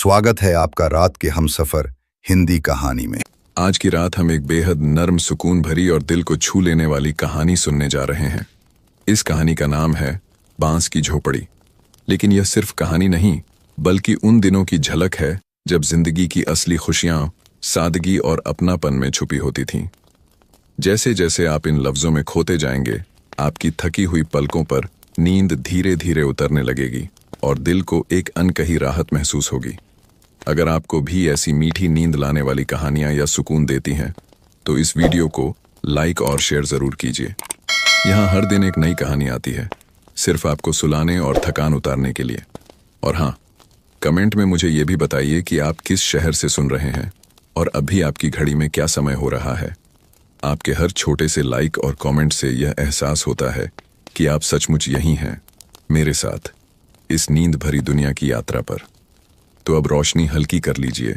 स्वागत है आपका रात के हमसफर हिंदी कहानी में। आज की रात हम एक बेहद नर्म, सुकून भरी और दिल को छू लेने वाली कहानी सुनने जा रहे हैं। इस कहानी का नाम है बांस की झोपड़ी। लेकिन यह सिर्फ कहानी नहीं, बल्कि उन दिनों की झलक है जब जिंदगी की असली खुशियां सादगी और अपनापन में छुपी होती थीं। जैसे जैसे आप इन लफ्जों में खोते जाएंगे, आपकी थकी हुई पलकों पर नींद धीरे धीरे उतरने लगेगी और दिल को एक अनकही राहत महसूस होगी। अगर आपको भी ऐसी मीठी नींद लाने वाली कहानियां या सुकून देती हैं, तो इस वीडियो को लाइक और शेयर ज़रूर कीजिए। यहाँ हर दिन एक नई कहानी आती है, सिर्फ आपको सुलाने और थकान उतारने के लिए। और हाँ, कमेंट में मुझे ये भी बताइए कि आप किस शहर से सुन रहे हैं और अभी आपकी घड़ी में क्या समय हो रहा है। आपके हर छोटे से लाइक और कमेंट से यह एहसास होता है कि आप सचमुच यहीं हैं, मेरे साथ, इस नींद भरी दुनिया की यात्रा पर। तो अब रोशनी हल्की कर लीजिए,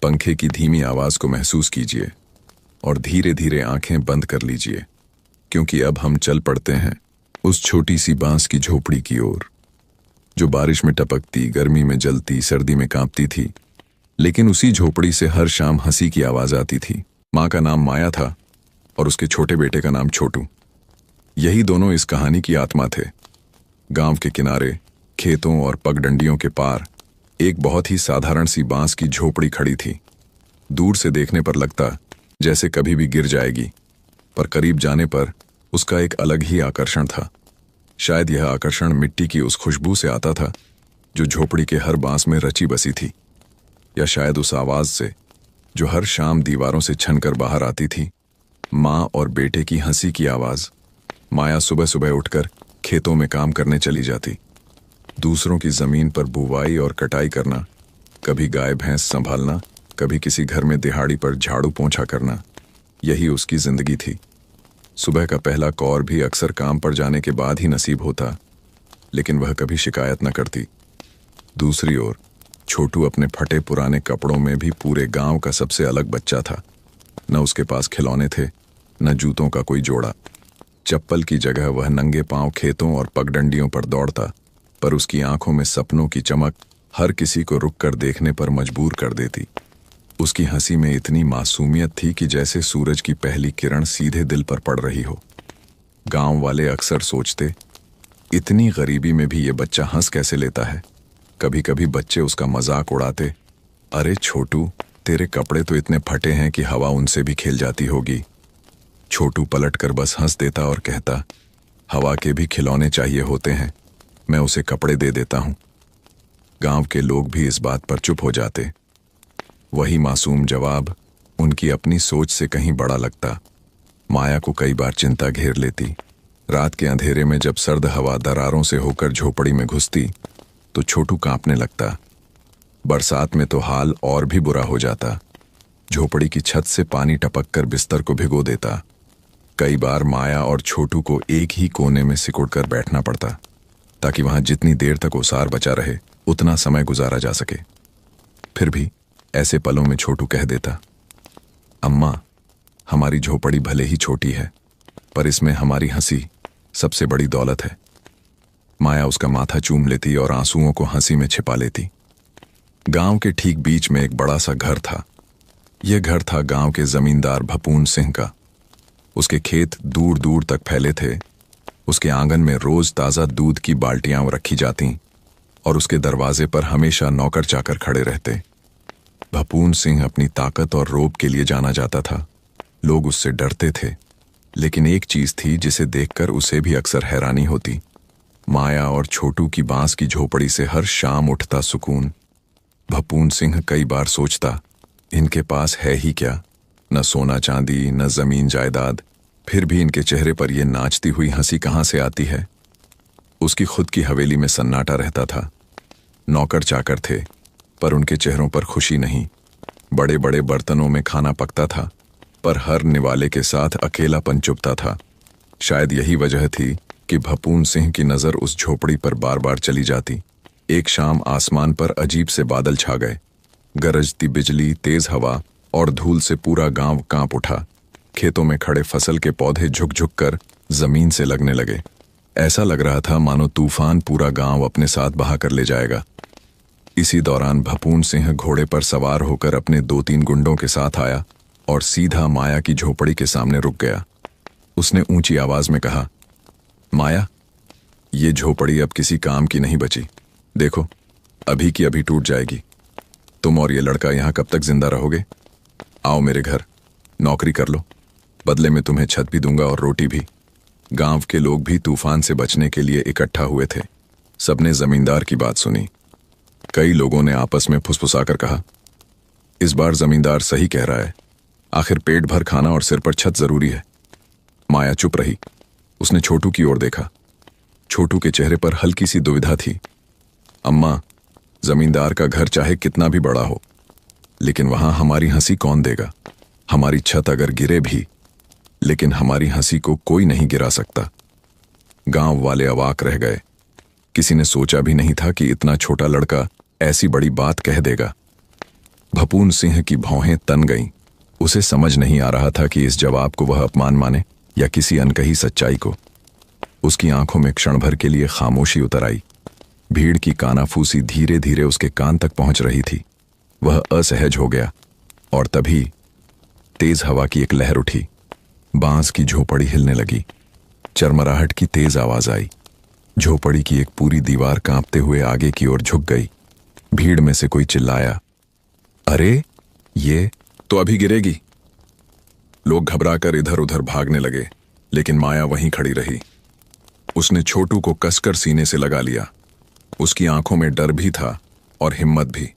पंखे की धीमी आवाज को महसूस कीजिए और धीरे धीरे आंखें बंद कर लीजिए, क्योंकि अब हम चल पड़ते हैं उस छोटी सी बांस की झोपड़ी की ओर, जो बारिश में टपकती, गर्मी में जलती, सर्दी में कांपती थी। लेकिन उसी झोपड़ी से हर शाम हंसी की आवाज आती थी। माँ का नाम माया था और उसके छोटे बेटे का नाम छोटू। यही दोनों इस कहानी की आत्मा थे। गांव के किनारे, खेतों और पगडंडियों के पार एक बहुत ही साधारण सी बांस की झोपड़ी खड़ी थी। दूर से देखने पर लगता जैसे कभी भी गिर जाएगी, पर करीब जाने पर उसका एक अलग ही आकर्षण था। शायद यह आकर्षण मिट्टी की उस खुशबू से आता था जो झोपड़ी के हर बांस में रची बसी थी, या शायद उस आवाज से जो हर शाम दीवारों से छनकर बाहर आती थी, माँ और बेटे की हंसी की आवाज। माया सुबह सुबह उठकर खेतों में काम करने चली जाती, दूसरों की जमीन पर बुवाई और कटाई करना, कभी गाय भैंस संभालना, कभी किसी घर में दिहाड़ी पर झाड़ू पोंछा करना। यही उसकी जिंदगी थी। सुबह का पहला कौर भी अक्सर काम पर जाने के बाद ही नसीब होता, लेकिन वह कभी शिकायत न करती। दूसरी ओर छोटू अपने फटे पुराने कपड़ों में भी पूरे गांव का सबसे अलग बच्चा था। न उसके पास खिलौने थे, न जूतों का कोई जोड़ा। चप्पल की जगह वह नंगे पांव खेतों और पगडंडियों पर दौड़ता, पर उसकी आंखों में सपनों की चमक हर किसी को रुक कर देखने पर मजबूर कर देती। उसकी हंसी में इतनी मासूमियत थी कि जैसे सूरज की पहली किरण सीधे दिल पर पड़ रही हो। गांव वाले अक्सर सोचते, इतनी गरीबी में भी ये बच्चा हंस कैसे लेता है। कभी कभी बच्चे उसका मजाक उड़ाते, अरे छोटू, तेरे कपड़े तो इतने फटे हैं कि हवा उनसे भी खेल जाती होगी। छोटू पलटकर बस हंस देता और कहता, हवा के भी खिलौने चाहिए होते हैं, मैं उसे कपड़े दे देता हूं। गांव के लोग भी इस बात पर चुप हो जाते। वही मासूम जवाब उनकी अपनी सोच से कहीं बड़ा लगता। माया को कई बार चिंता घेर लेती। रात के अंधेरे में जब सर्द हवा दरारों से होकर झोपड़ी में घुसती, तो छोटू कांपने लगता। बरसात में तो हाल और भी बुरा हो जाता। झोपड़ी की छत से पानी टपककर बिस्तर को भिगो देता। कई बार माया और छोटू को एक ही कोने में सिकुड़कर बैठना पड़ता, ताकि वहां जितनी देर तक ओसार बचा रहे उतना समय गुजारा जा सके। फिर भी ऐसे पलों में छोटू कह देता, अम्मा, हमारी झोपड़ी भले ही छोटी है, पर इसमें हमारी हंसी सबसे बड़ी दौलत है। माया उसका माथा चूम लेती और आंसुओं को हंसी में छिपा लेती। गांव के ठीक बीच में एक बड़ा सा घर था। यह घर था गांव के जमींदार भपून सिंह का। उसके खेत दूर दूर तक फैले थे। उसके आंगन में रोज ताजा दूध की बाल्टियां रखी जातीं और उसके दरवाजे पर हमेशा नौकर चाकर खड़े रहते। भपून सिंह अपनी ताकत और रोब के लिए जाना जाता था। लोग उससे डरते थे, लेकिन एक चीज थी जिसे देखकर उसे भी अक्सर हैरानी होती। माया और छोटू की बांस की झोपड़ी से हर शाम उठता सुकून। भपून सिंह कई बार सोचता, इनके पास है ही क्या, न सोना चांदी, न जमीन जायदाद, फिर भी इनके चेहरे पर यह नाचती हुई हंसी कहां से आती है। उसकी खुद की हवेली में सन्नाटा रहता था। नौकर चाकर थे, पर उनके चेहरों पर खुशी नहीं। बड़े बड़े बर्तनों में खाना पकता था, पर हर निवाले के साथ अकेलापन चुभता था। शायद यही वजह थी कि भपून सिंह की नजर उस झोपड़ी पर बार बार चली जाती। एक शाम आसमान पर अजीब से बादल छा गए। गरजती बिजली, तेज हवा और धूल से पूरा गांव कांप उठा। खेतों में खड़े फसल के पौधे झुक झुक कर जमीन से लगने लगे। ऐसा लग रहा था मानो तूफान पूरा गांव अपने साथ बहा कर ले जाएगा। इसी दौरान भपून सिंह घोड़े पर सवार होकर अपने 2-3 गुंडों के साथ आया और सीधा माया की झोपड़ी के सामने रुक गया। उसने ऊंची आवाज में कहा, माया, ये झोपड़ी अब किसी काम की नहीं बची। देखो, अभी की अभी टूट जाएगी। तुम और ये लड़का यहां कब तक जिंदा रहोगे? आओ मेरे घर, नौकरी कर लो, बदले में तुम्हें छत भी दूंगा और रोटी भी। गांव के लोग भी तूफान से बचने के लिए इकट्ठा हुए थे। सबने जमींदार की बात सुनी। कई लोगों ने आपस में फुसफुसाकर कहा, इस बार जमींदार सही कह रहा है। आखिर पेट भर खाना और सिर पर छत जरूरी है। माया चुप रही। उसने छोटू की ओर देखा। छोटू के चेहरे पर हल्की सी दुविधा थी। अम्मा, जमींदार का घर चाहे कितना भी बड़ा हो, लेकिन वहां हमारी हंसी कौन देगा? हमारी छत अगर गिरे भी, लेकिन हमारी हंसी को कोई नहीं गिरा सकता। गांव वाले अवाक रह गए। किसी ने सोचा भी नहीं था कि इतना छोटा लड़का ऐसी बड़ी बात कह देगा। भपून सिंह की भौहें तन गईं। उसे समझ नहीं आ रहा था कि इस जवाब को वह अपमान माने या किसी अनकही सच्चाई को। उसकी आंखों में क्षण भर के लिए खामोशी उतर आई। भीड़ की कानाफूसी धीरे धीरे उसके कान तक पहुंच रही थी। वह असहज हो गया और तभी तेज हवा की एक लहर उठी। बांस की झोपड़ी हिलने लगी। चरमराहट की तेज आवाज आई। झोपड़ी की एक पूरी दीवार कांपते हुए आगे की ओर झुक गई। भीड़ में से कोई चिल्लाया, अरे ये तो अभी गिरेगी। लोग घबराकर इधर उधर भागने लगे, लेकिन माया वहीं खड़ी रही। उसने छोटू को कसकर सीने से लगा लिया। उसकी आंखों में डर भी था और हिम्मत भी।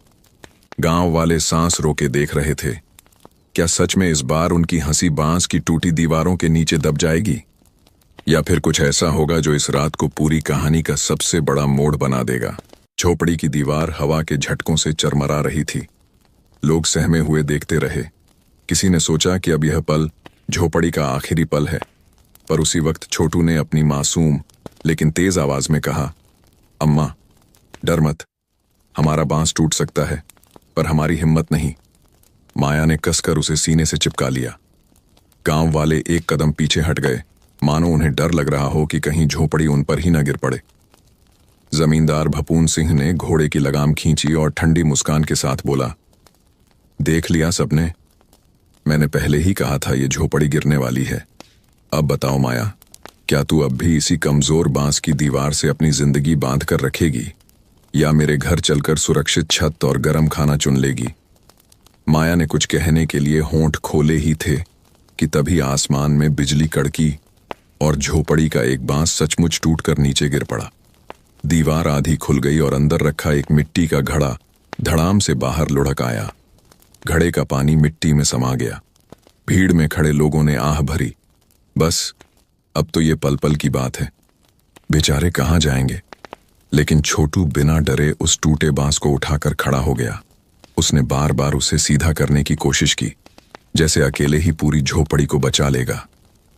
गांव वाले सांस रोके देख रहे थे। क्या सच में इस बार उनकी हंसी बांस की टूटी दीवारों के नीचे दब जाएगी, या फिर कुछ ऐसा होगा जो इस रात को पूरी कहानी का सबसे बड़ा मोड़ बना देगा? झोपड़ी की दीवार हवा के झटकों से चरमरा रही थी। लोग सहमे हुए देखते रहे। किसी ने सोचा कि अब यह पल झोपड़ी का आखिरी पल है, पर उसी वक्त छोटू ने अपनी मासूम लेकिन तेज आवाज में कहा, अम्मा, डर मत। हमारा बांस टूट सकता है, पर हमारी हिम्मत नहीं। माया ने कसकर उसे सीने से चिपका लिया। गांव वाले एक कदम पीछे हट गए, मानो उन्हें डर लग रहा हो कि कहीं झोपड़ी उन पर ही न गिर पड़े। जमींदार भपून सिंह ने घोड़े की लगाम खींची और ठंडी मुस्कान के साथ बोला, देख लिया सबने, मैंने पहले ही कहा था ये झोपड़ी गिरने वाली है। अब बताओ माया, क्या तू अब भी इसी कमजोर बांस की दीवार से अपनी जिंदगी बांध कर रखेगी, या मेरे घर चलकर सुरक्षित छत और गर्म खाना चुन लेगी? माया ने कुछ कहने के लिए होंठ खोले ही थे कि तभी आसमान में बिजली कड़की और झोपड़ी का एक बांस सचमुच टूटकर नीचे गिर पड़ा। दीवार आधी खुल गई और अंदर रखा एक मिट्टी का घड़ा धड़ाम से बाहर लुढ़क आया। घड़े का पानी मिट्टी में समा गया। भीड़ में खड़े लोगों ने आह भरी। बस अब तो ये पल पल की बात है, बेचारे कहाँ जाएंगे? लेकिन छोटू बिना डरे उस टूटे बांस को उठाकर खड़ा हो गया। उसने बार बार उसे सीधा करने की कोशिश की, जैसे अकेले ही पूरी झोपड़ी को बचा लेगा।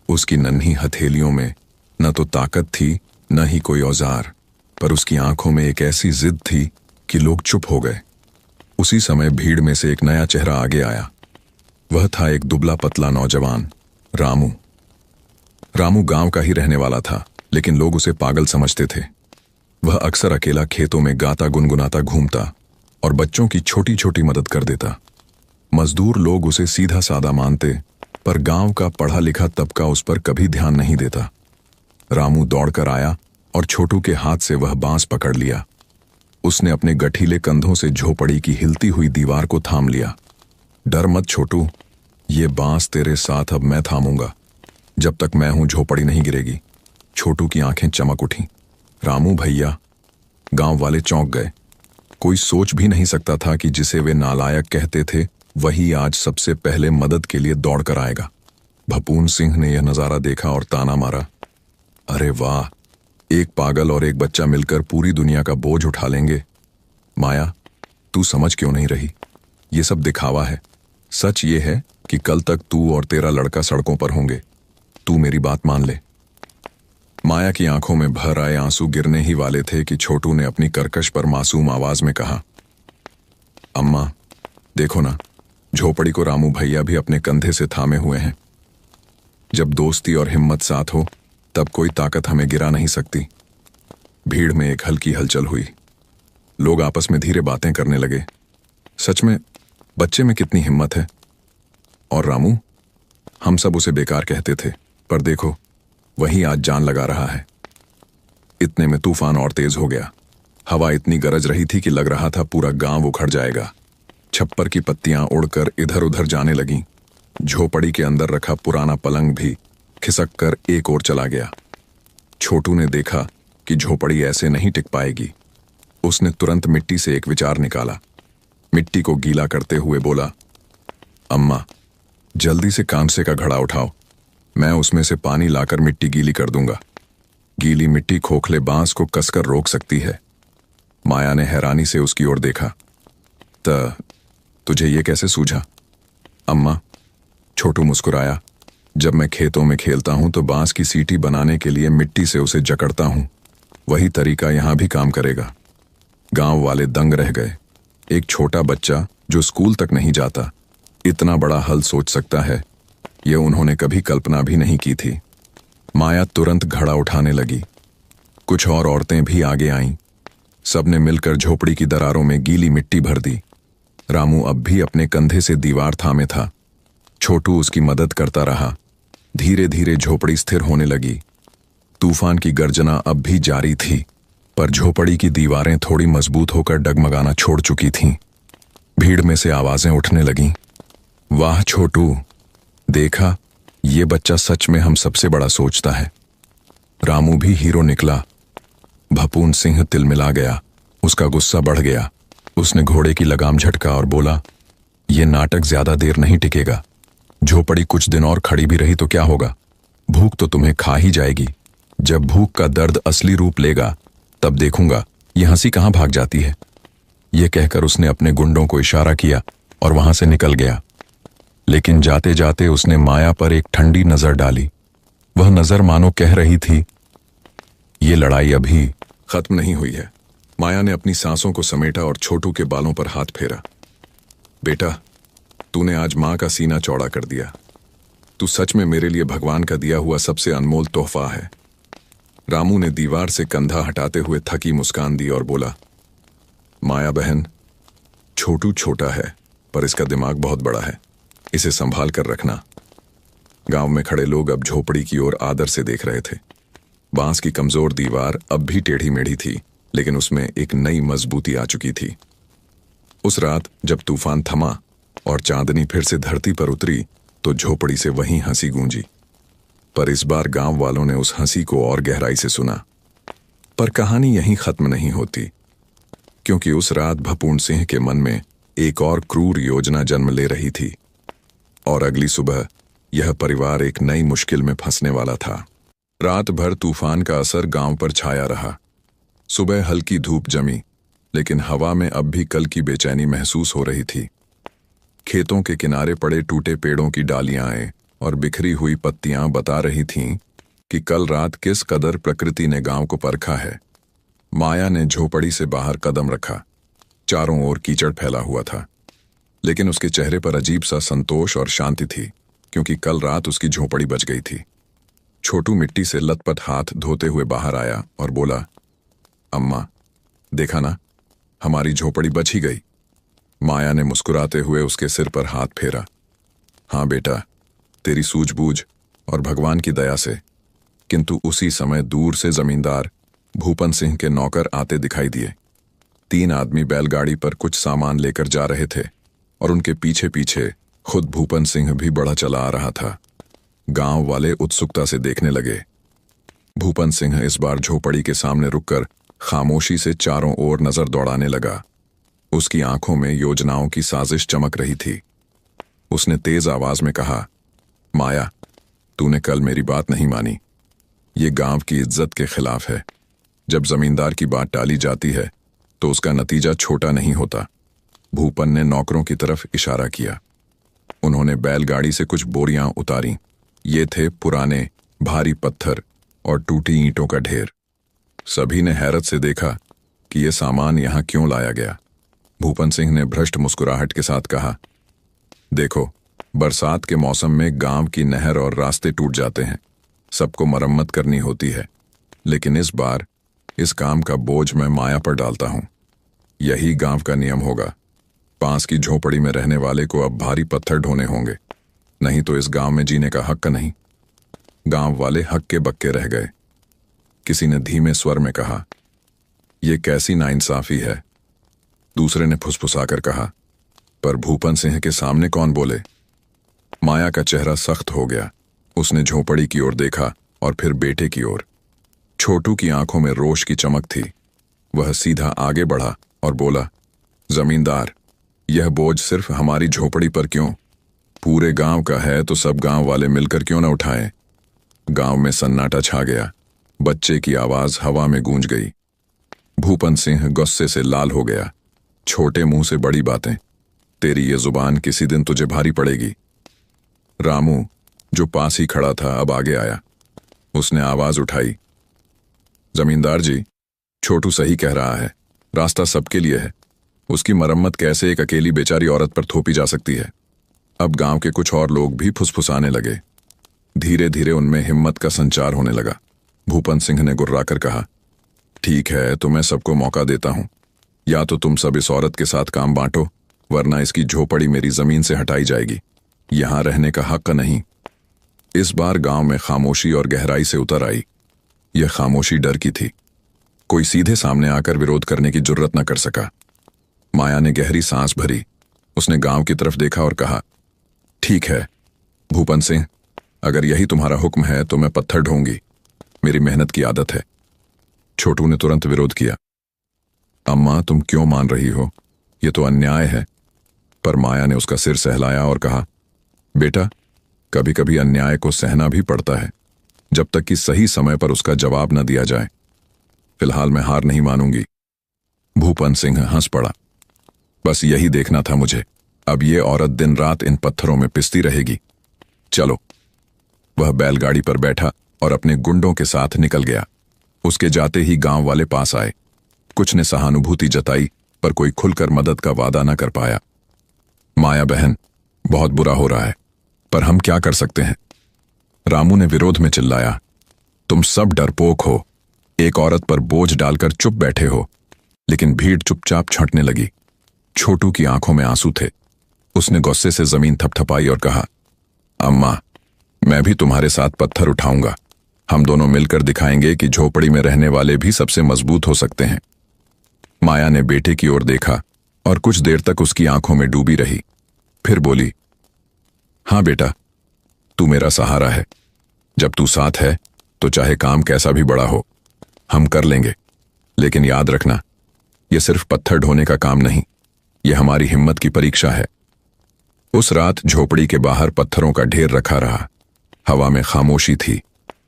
उसकी नन्ही हथेलियों में न तो ताकत थी न ही कोई औजार, पर उसकी आंखों में एक ऐसी जिद थी कि लोग चुप हो गए। उसी समय भीड़ में से एक नया चेहरा आगे आया। वह था एक दुबला पतला नौजवान, रामू। रामू गांव का ही रहने वाला था, लेकिन लोग उसे पागल समझते थे। वह अक्सर अकेला खेतों में गाता गुनगुनाता घूमता और बच्चों की छोटी छोटी मदद कर देता। मजदूर लोग उसे सीधा सादा मानते, पर गांव का पढ़ा लिखा तबका उस पर कभी ध्यान नहीं देता। रामू दौड़कर आया और छोटू के हाथ से वह बांस पकड़ लिया। उसने अपने गठीले कंधों से झोपड़ी की हिलती हुई दीवार को थाम लिया। डर मत छोटू, ये बांस तेरे साथ अब मैं थामूंगा। जब तक मैं हूं झोपड़ी नहीं गिरेगी। छोटू की आंखें चमक उठीं। रामू भैया। गांव वाले चौंक गए। कोई सोच भी नहीं सकता था कि जिसे वे नालायक कहते थे वही आज सबसे पहले मदद के लिए दौड़कर आएगा। भपून सिंह ने यह नजारा देखा और ताना मारा, अरे वाह, एक पागल और एक बच्चा मिलकर पूरी दुनिया का बोझ उठा लेंगे। माया, तू समझ क्यों नहीं रही? ये सब दिखावा है। सच ये है कि कल तक तू और तेरा लड़का सड़कों पर होंगे। तू मेरी बात मान ले। माया की आंखों में भर आए आंसू गिरने ही वाले थे कि छोटू ने अपनी कर्कश पर मासूम आवाज में कहा, अम्मा देखो ना, झोपड़ी को रामू भैया भी अपने कंधे से थामे हुए हैं। जब दोस्ती और हिम्मत साथ हो तब कोई ताकत हमें गिरा नहीं सकती। भीड़ में एक हल्की हलचल हुई। लोग आपस में धीरे बातें करने लगे। सच में बच्चे में कितनी हिम्मत है। और रामू, हम सब उसे बेकार कहते थे, पर देखो वही आज जान लगा रहा है। इतने में तूफान और तेज हो गया। हवा इतनी गरज रही थी कि लग रहा था पूरा गांव उखड़ जाएगा। छप्पर की पत्तियां उड़कर इधर उधर जाने लगीं। झोपड़ी के अंदर रखा पुराना पलंग भी खिसक कर एक ओर चला गया। छोटू ने देखा कि झोपड़ी ऐसे नहीं टिक पाएगी। उसने तुरंत मिट्टी से एक विचार निकाला। मिट्टी को गीला करते हुए बोला, अम्मा, जल्दी से कांसे का घड़ा उठाओ, मैं उसमें से पानी लाकर मिट्टी गीली कर दूंगा। गीली मिट्टी खोखले बांस को कसकर रोक सकती है। माया ने हैरानी से उसकी ओर देखा। तुझे ये कैसे सूझा? अम्मा, छोटू मुस्कुराया। जब मैं खेतों में खेलता हूं तो बांस की सीटी बनाने के लिए मिट्टी से उसे जकड़ता हूं। वही तरीका यहां भी काम करेगा। गांव वाले दंग रह गए। एक छोटा बच्चा जो स्कूल तक नहीं जाता इतना बड़ा हल सोच सकता है, ये उन्होंने कभी कल्पना भी नहीं की थी। माया तुरंत घड़ा उठाने लगी। कुछ और औरतें भी आगे आईं। सबने मिलकर झोपड़ी की दरारों में गीली मिट्टी भर दी। रामू अब भी अपने कंधे से दीवार थामे था। छोटू उसकी मदद करता रहा। धीरे धीरे झोपड़ी स्थिर होने लगी। तूफान की गर्जना अब भी जारी थी, पर झोपड़ी की दीवारें थोड़ी मजबूत होकर डगमगाना छोड़ चुकी थीं। भीड़ में से आवाजें उठने लगीं। वाह छोटू, देखा, ये बच्चा सच में हम सबसे बड़ा सोचता है। रामू भी हीरो निकला। भपून सिंह तिलमिला गया। उसका गुस्सा बढ़ गया। उसने घोड़े की लगाम झटका और बोला, ये नाटक ज्यादा देर नहीं टिकेगा। झोपड़ी कुछ दिन और खड़ी भी रही तो क्या होगा? भूख तो तुम्हें खा ही जाएगी। जब भूख का दर्द असली रूप लेगा तब देखूंगा ये हंसी कहां भाग जाती है। ये कहकर उसने अपने गुंडों को इशारा किया और वहां से निकल गया। लेकिन जाते जाते उसने माया पर एक ठंडी नजर डाली। वह नजर मानो कह रही थी, ये लड़ाई अभी खत्म नहीं हुई है। माया ने अपनी सांसों को समेटा और छोटू के बालों पर हाथ फेरा। बेटा, तूने आज मां का सीना चौड़ा कर दिया। तू सच में मेरे लिए भगवान का दिया हुआ सबसे अनमोल तोहफा है। रामू ने दीवार से कंधा हटाते हुए थकी मुस्कान दी और बोला, माया बहन, छोटू छोटा है पर इसका दिमाग बहुत बड़ा है। इसे संभाल कर रखना। गांव में खड़े लोग अब झोपड़ी की ओर आदर से देख रहे थे। बांस की कमजोर दीवार अब भी टेढ़ी मेढ़ी थी, लेकिन उसमें एक नई मजबूती आ चुकी थी। उस रात जब तूफान थमा और चांदनी फिर से धरती पर उतरी तो झोपड़ी से वही हंसी गूंजी। पर इस बार गांव वालों ने उस हंसी को और गहराई से सुना। पर कहानी यहीं खत्म नहीं होती, क्योंकि उस रात भपून सिंह के मन में एक और क्रूर योजना जन्म ले रही थी। और अगली सुबह यह परिवार एक नई मुश्किल में फंसने वाला था। रात भर तूफान का असर गांव पर छाया रहा। सुबह हल्की धूप जमी, लेकिन हवा में अब भी कल की बेचैनी महसूस हो रही थी। खेतों के किनारे पड़े टूटे पेड़ों की डालियां और बिखरी हुई पत्तियां बता रही थीं कि कल रात किस कदर प्रकृति ने गांव को परखा है। माया ने झोपड़ी से बाहर कदम रखा। चारों ओर कीचड़ फैला हुआ था, लेकिन उसके चेहरे पर अजीब सा संतोष और शांति थी, क्योंकि कल रात उसकी झोपड़ी बच गई थी। छोटू मिट्टी से लथपथ हाथ धोते हुए बाहर आया और बोला, अम्मा, देखा ना, हमारी झोपड़ी बच ही गई। माया ने मुस्कुराते हुए उसके सिर पर हाथ फेरा। हाँ बेटा, तेरी सूझबूझ और भगवान की दया से। किंतु उसी समय दूर से जमींदार भूपन सिंह के नौकर आते दिखाई दिए। 3 आदमी बैलगाड़ी पर कुछ सामान लेकर जा रहे थे और उनके पीछे पीछे खुद भूपन सिंह भी बढ़ा चला आ रहा था। गांव वाले उत्सुकता से देखने लगे। भूपन सिंह इस बार झोपड़ी के सामने रुककर खामोशी से चारों ओर नजर दौड़ाने लगा। उसकी आंखों में योजनाओं की साजिश चमक रही थी। उसने तेज आवाज में कहा, माया, तूने कल मेरी बात नहीं मानी। ये गांव की इज्जत के खिलाफ है। जब जमींदार की बात टाली जाती है तो उसका नतीजा छोटा नहीं होता। भूपन ने नौकरों की तरफ इशारा किया। उन्होंने बैलगाड़ी से कुछ बोरियां उतारी। ये थे पुराने भारी पत्थर और टूटी ईंटों का ढेर। सभी ने हैरत से देखा कि यह सामान यहां क्यों लाया गया। भूपन सिंह ने भ्रष्ट मुस्कुराहट के साथ कहा, देखो, बरसात के मौसम में गांव की नहर और रास्ते टूट जाते हैं। सबको मरम्मत करनी होती है, लेकिन इस बार इस काम का बोझ मैं माया पर डालता हूं। यही गांव का नियम होगा। बांस की झोपड़ी में रहने वाले को अब भारी पत्थर ढोने होंगे, नहीं तो इस गांव में जीने का हक नहीं। गांव वाले हक्के बक्के रह गए। किसी ने धीमे स्वर में कहा, यह कैसी नाइंसाफी है। दूसरे ने फुसफुसाकर कहा, पर भूपन सिंह के सामने कौन बोले। माया का चेहरा सख्त हो गया। उसने झोपड़ी की ओर देखा और फिर बेटे की ओर। छोटू की आंखों में रोष की चमक थी। वह सीधा आगे बढ़ा और बोला, जमींदार, यह बोझ सिर्फ हमारी झोपड़ी पर क्यों? पूरे गांव का है तो सब गांव वाले मिलकर क्यों न उठाएं? गांव में सन्नाटा छा गया। बच्चे की आवाज हवा में गूंज गई। भूपन सिंह गुस्से से लाल हो गया। छोटे मुंह से बड़ी बातें, तेरी ये जुबान किसी दिन तुझे भारी पड़ेगी। रामू, जो पास ही खड़ा था, अब आगे आया। उसने आवाज उठाई, जमींदार जी, छोटू सही कह रहा है। रास्ता सबके लिए है। उसकी मरम्मत कैसे एक अकेली बेचारी औरत पर थोपी जा सकती है? अब गांव के कुछ और लोग भी फुसफुसाने लगे। धीरे धीरे उनमें हिम्मत का संचार होने लगा। भूपन सिंह ने गुर्राकर कहा, ठीक है, तो मैं सबको मौका देता हूं। या तो तुम सब इस औरत के साथ काम बांटो, वरना इसकी झोपड़ी मेरी जमीन से हटाई जाएगी। यहां रहने का हक नहीं। इस बार गांव में खामोशी और गहराई से उतर आई। यह खामोशी डर की थी। कोई सीधे सामने आकर विरोध करने की जुर्रत न कर सका। माया ने गहरी सांस भरी। उसने गांव की तरफ देखा और कहा, ठीक है भूपन सिंह, अगर यही तुम्हारा हुक्म है तो मैं पत्थर ढोऊंगी। मेरी मेहनत की आदत है। छोटू ने तुरंत विरोध किया, अम्मा तुम क्यों मान रही हो? यह तो अन्याय है। पर माया ने उसका सिर सहलाया और कहा, बेटा, कभी कभी अन्याय को सहना भी पड़ता है, जब तक कि सही समय पर उसका जवाब न दिया जाए। फिलहाल मैं हार नहीं मानूंगी। भूपन सिंह हंस पड़ा। बस यही देखना था मुझे। अब ये औरत दिन रात इन पत्थरों में पिसती रहेगी। चलो। वह बैलगाड़ी पर बैठा और अपने गुंडों के साथ निकल गया। उसके जाते ही गांव वाले पास आए। कुछ ने सहानुभूति जताई, पर कोई खुलकर मदद का वादा न कर पाया। माया बहन, बहुत बुरा हो रहा है, पर हम क्या कर सकते हैं? रामू ने विरोध में चिल्लाया, तुम सब डरपोक हो। एक औरत पर बोझ डालकर चुप बैठे हो। लेकिन भीड़ चुपचाप छंटने लगी। छोटू की आंखों में आंसू थे। उसने गुस्से से जमीन थपथपाई और कहा, अम्मा, मैं भी तुम्हारे साथ पत्थर उठाऊंगा। हम दोनों मिलकर दिखाएंगे कि झोपड़ी में रहने वाले भी सबसे मजबूत हो सकते हैं। माया ने बेटे की ओर देखा और कुछ देर तक उसकी आंखों में डूबी रही। फिर बोली, हां बेटा, तू मेरा सहारा है। जब तू साथ है तो चाहे काम कैसा भी बड़ा हो, हम कर लेंगे। लेकिन याद रखना, यह सिर्फ पत्थर ढोने का काम नहीं, यह हमारी हिम्मत की परीक्षा है। उस रात झोपड़ी के बाहर पत्थरों का ढेर रखा रहा। हवा में खामोशी थी,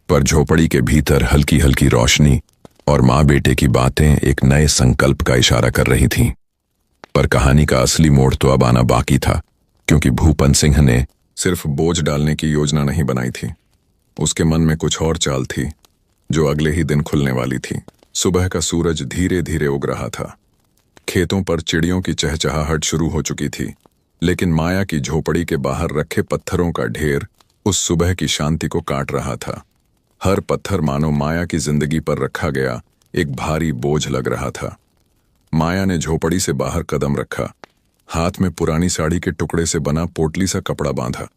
पर झोपड़ी के भीतर हल्की हल्की रोशनी और माँ बेटे की बातें एक नए संकल्प का इशारा कर रही थीं। पर कहानी का असली मोड़ तो अब आना बाकी था, क्योंकि भूपन सिंह ने सिर्फ बोझ डालने की योजना नहीं बनाई थी। उसके मन में कुछ और चाल थी, जो अगले ही दिन खुलने वाली थी। सुबह का सूरज धीरे धीरे उग रहा था। खेतों पर चिड़ियों की चहचहाहट शुरू हो चुकी थी, लेकिन माया की झोपड़ी के बाहर रखे पत्थरों का ढेर उस सुबह की शांति को काट रहा था। हर पत्थर मानो माया की जिंदगी पर रखा गया एक भारी बोझ लग रहा था। माया ने झोपड़ी से बाहर कदम रखा। हाथ में पुरानी साड़ी के टुकड़े से बना पोटली सा कपड़ा बांधा।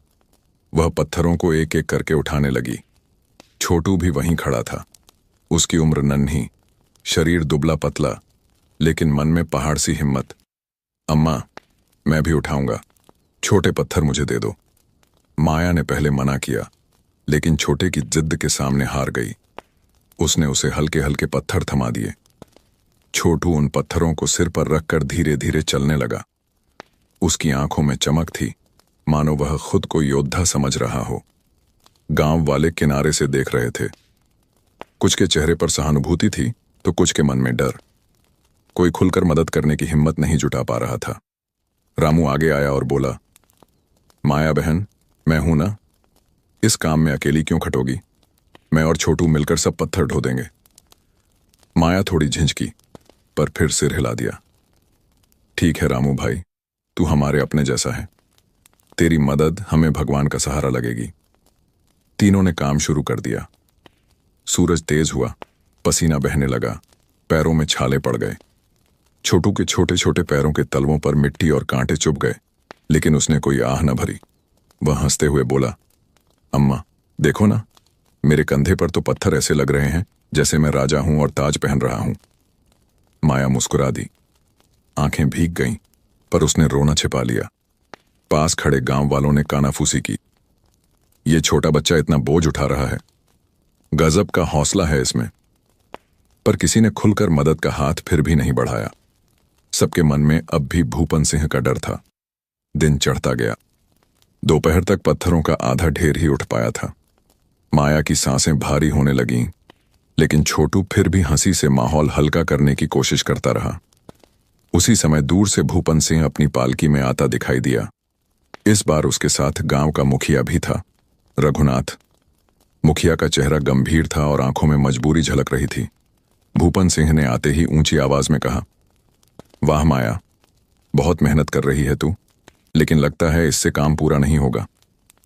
वह पत्थरों को एक एक करके उठाने लगी। छोटू भी वहीं खड़ा था। उसकी उम्र नन्ही, शरीर दुबला पतला, लेकिन मन में पहाड़ सी हिम्मत। अम्मा, मैं भी उठाऊंगा। छोटे पत्थर मुझे दे दो। माया ने पहले मना किया, लेकिन छोटे की जिद के सामने हार गई। उसने उसे हल्के हल्के पत्थर थमा दिए। छोटू उन पत्थरों को सिर पर रखकर धीरे धीरे चलने लगा। उसकी आंखों में चमक थी, मानो वह खुद को योद्धा समझ रहा हो। गांव वाले किनारे से देख रहे थे। कुछ के चेहरे पर सहानुभूति थी तो कुछ के मन में डर। कोई खुलकर मदद करने की हिम्मत नहीं जुटा पा रहा था। रामू आगे आया और बोला, माया बहन, मैं हूं ना, इस काम में अकेली क्यों खटोगी? मैं और छोटू मिलकर सब पत्थर ढो देंगे। माया थोड़ी झिझकी, पर फिर सिर हिला दिया। ठीक है रामू भाई, तू हमारे अपने जैसा है। तेरी मदद हमें भगवान का सहारा लगेगी। तीनों ने काम शुरू कर दिया। सूरज तेज हुआ, पसीना बहने लगा, पैरों में छाले पड़ गए। छोटू के छोटे छोटे पैरों के तलवों पर मिट्टी और कांटे चुभ गए, लेकिन उसने कोई आह न भरी। वह हंसते हुए बोला, अम्मा देखो ना, मेरे कंधे पर तो पत्थर ऐसे लग रहे हैं जैसे मैं राजा हूं और ताज पहन रहा हूं। माया मुस्कुरा दी। आंखें भीग गईं, पर उसने रोना छिपा लिया। पास खड़े गांव वालों ने कानाफूसी की। ये छोटा बच्चा इतना बोझ उठा रहा है, गजब का हौसला है इसमें। पर किसी ने खुलकर मदद का हाथ फिर भी नहीं बढ़ाया। सबके मन में अब भी भूपन सिंह का डर था। दिन चढ़ता गया। दोपहर तक पत्थरों का आधा ढेर ही उठ पाया था। माया की सांसें भारी होने लगीं, लेकिन छोटू फिर भी हंसी से माहौल हल्का करने की कोशिश करता रहा। उसी समय दूर से भूपन सिंह अपनी पालकी में आता दिखाई दिया। इस बार उसके साथ गांव का मुखिया भी था, रघुनाथ। मुखिया का चेहरा गंभीर था और आंखों में मजबूरी झलक रही थी। भूपन सिंह ने आते ही ऊंची आवाज में कहा, वाह माया, बहुत मेहनत कर रही है तू, लेकिन लगता है इससे काम पूरा नहीं होगा।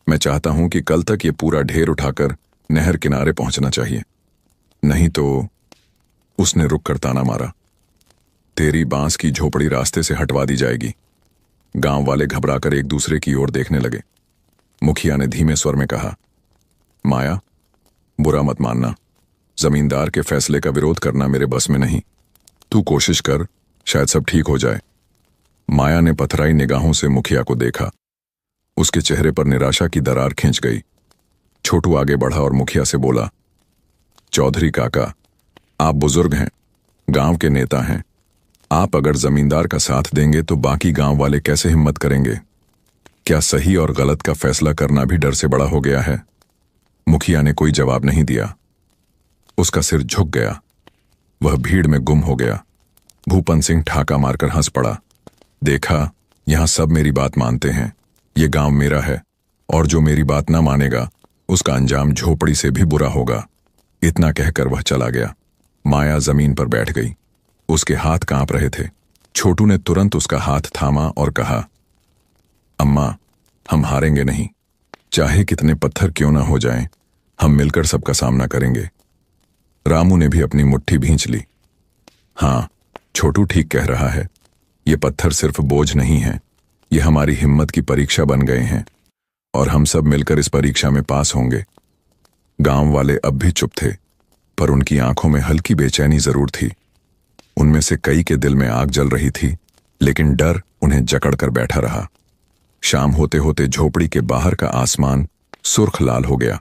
मैं चाहता हूं कि कल तक ये पूरा ढेर उठाकर नहर किनारे पहुंचना चाहिए, नहीं तो। उसने रुक कर ताना मारा, तेरी बांस की झोपड़ी रास्ते से हटवा दी जाएगी। गांव वाले घबराकर एक दूसरे की ओर देखने लगे। मुखिया ने धीमे स्वर में कहा, माया, बुरा मत मानना, जमींदार के फैसले का विरोध करना मेरे बस में नहीं। तू कोशिश कर, शायद सब ठीक हो जाए। माया ने पथराई निगाहों से मुखिया को देखा। उसके चेहरे पर निराशा की दरार खिंच गई। छोटू आगे बढ़ा और मुखिया से बोला, चौधरी काका, आप बुजुर्ग हैं, गांव के नेता हैं। आप अगर जमींदार का साथ देंगे तो बाकी गांव वाले कैसे हिम्मत करेंगे? क्या सही और गलत का फैसला करना भी डर से बड़ा हो गया है? मुखिया ने कोई जवाब नहीं दिया। उसका सिर झुक गया। वह भीड़ में गुम हो गया। भूपन सिंह ठाका मारकर हंस पड़ा। देखा, यहां सब मेरी बात मानते हैं। ये गांव मेरा है, और जो मेरी बात ना मानेगा उसका अंजाम झोपड़ी से भी बुरा होगा। इतना कहकर वह चला गया। माया जमीन पर बैठ गई। उसके हाथ कांप रहे थे। छोटू ने तुरंत उसका हाथ थामा और कहा, अम्मा, हम हारेंगे नहीं। चाहे कितने पत्थर क्यों ना हो जाएं, हम मिलकर सबका सामना करेंगे। रामू ने भी अपनी मुट्ठी भींच ली। हाँ, छोटू ठीक कह रहा है। ये पत्थर सिर्फ बोझ नहीं है, ये हमारी हिम्मत की परीक्षा बन गए हैं, और हम सब मिलकर इस परीक्षा में पास होंगे। गांव वाले अब भी चुप थे, पर उनकी आंखों में हल्की बेचैनी जरूर थी। उनमें से कई के दिल में आग जल रही थी, लेकिन डर उन्हें जकड़ कर बैठा रहा। शाम होते होते झोपड़ी के बाहर का आसमान सुर्ख लाल हो गया।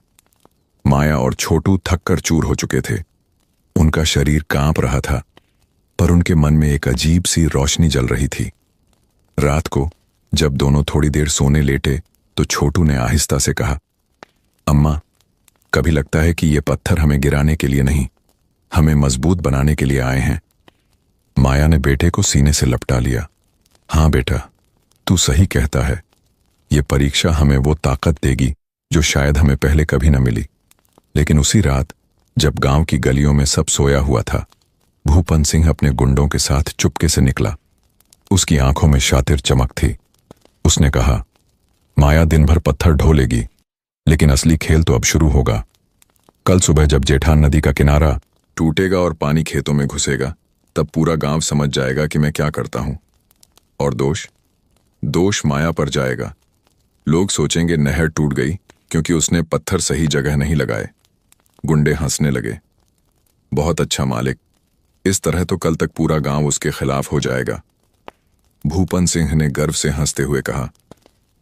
माया और छोटू थककर चूर हो चुके थे। उनका शरीर कांप रहा था, पर उनके मन में एक अजीब सी रोशनी जल रही थी। रात को जब दोनों थोड़ी देर सोने लेटे तो छोटू ने आहिस्ता से कहा, अम्मा, कभी लगता है कि ये पत्थर हमें गिराने के लिए नहीं, हमें मजबूत बनाने के लिए आए हैं। माया ने बेटे को सीने से लपटा लिया। हाँ बेटा, तू सही कहता है। ये परीक्षा हमें वो ताकत देगी जो शायद हमें पहले कभी न मिली। लेकिन उसी रात जब गांव की गलियों में सब सोया हुआ था, भूपन सिंह अपने गुंडों के साथ चुपके से निकला। उसकी आंखों में शातिर चमक थी। उसने कहा, माया दिन भर पत्थर ढोलेगी, लेकिन असली खेल तो अब शुरू होगा। कल सुबह जब जेठान नदी का किनारा टूटेगा और पानी खेतों में घुसेगा, तब पूरा गांव समझ जाएगा कि मैं क्या करता हूं। और दोष माया पर जाएगा। लोग सोचेंगे नहर टूट गई क्योंकि उसने पत्थर सही जगह नहीं लगाए। गुंडे हंसने लगे। बहुत अच्छा मालिक, इस तरह तो कल तक पूरा गांव उसके खिलाफ हो जाएगा। भूपन सिंह ने गर्व से हंसते हुए कहा,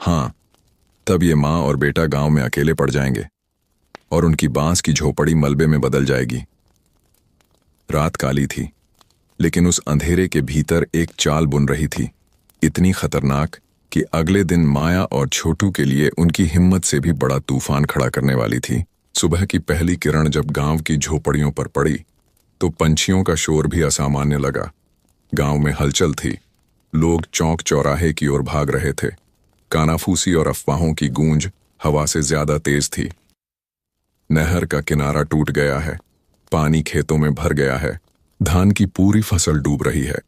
हाँ, तब ये माँ और बेटा गांव में अकेले पड़ जाएंगे और उनकी बांस की झोपड़ी मलबे में बदल जाएगी। रात काली थी, लेकिन उस अंधेरे के भीतर एक चाल बुन रही थी, इतनी खतरनाक कि अगले दिन माया और छोटू के लिए उनकी हिम्मत से भी बड़ा तूफान खड़ा करने वाली थी। सुबह की पहली किरण जब गांव की झोपड़ियों पर पड़ी तो पंछियों का शोर भी असामान्य लगा। गांव में हलचल थी। लोग चौक चौराहे की ओर भाग रहे थे। कानाफूसी और अफवाहों की गूंज हवा से ज्यादा तेज थी। नहर का किनारा टूट गया है, पानी खेतों में भर गया है, धान की पूरी फसल डूब रही है।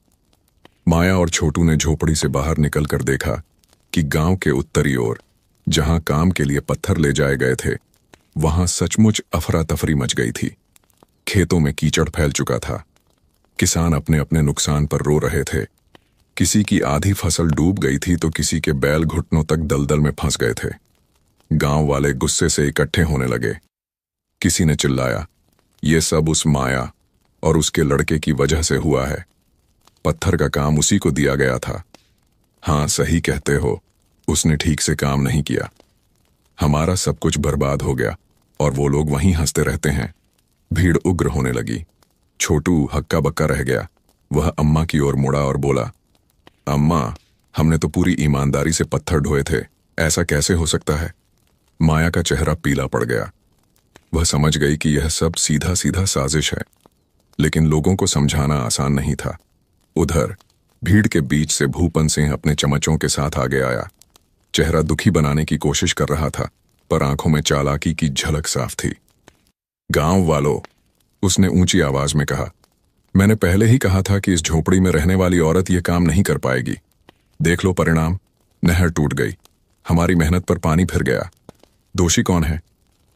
माया और छोटू ने झोपड़ी से बाहर निकलकर देखा कि गांव के उत्तरी ओर, जहां काम के लिए पत्थर ले जाए गए थे, वहां सचमुच अफरा तफरी मच गई थी। खेतों में कीचड़ फैल चुका था। किसान अपने अपने नुकसान पर रो रहे थे। किसी की आधी फसल डूब गई थी तो किसी के बैल घुटनों तक दलदल में फंस गए थे। गांव वाले गुस्से से इकट्ठे होने लगे। किसी ने चिल्लाया, ये सब उस माया और उसके लड़के की वजह से हुआ है। पत्थर का काम उसी को दिया गया था। हाँ, सही कहते हो, उसने ठीक से काम नहीं किया। हमारा सब कुछ बर्बाद हो गया और वो लोग वहीं हंसते रहते हैं। भीड़ उग्र होने लगी। छोटू हक्का बक्का रह गया। वह अम्मा की ओर मुड़ा और बोला, अम्मा, हमने तो पूरी ईमानदारी से पत्थर ढोए थे, ऐसा कैसे हो सकता है? माया का चेहरा पीला पड़ गया। वह समझ गई कि यह सब सीधा सीधा साजिश है, लेकिन लोगों को समझाना आसान नहीं था। उधर भीड़ के बीच से भूपन सिंह अपने चमचों के साथ आगे आया। चेहरा दुखी बनाने की कोशिश कर रहा था, पर आंखों में चालाकी की झलक साफ थी। गांव वालों, उसने ऊंची आवाज में कहा, मैंने पहले ही कहा था कि इस झोपड़ी में रहने वाली औरत यह काम नहीं कर पाएगी। देख लो परिणाम, नहर टूट गई, हमारी मेहनत पर पानी फिर गया। दोषी कौन है?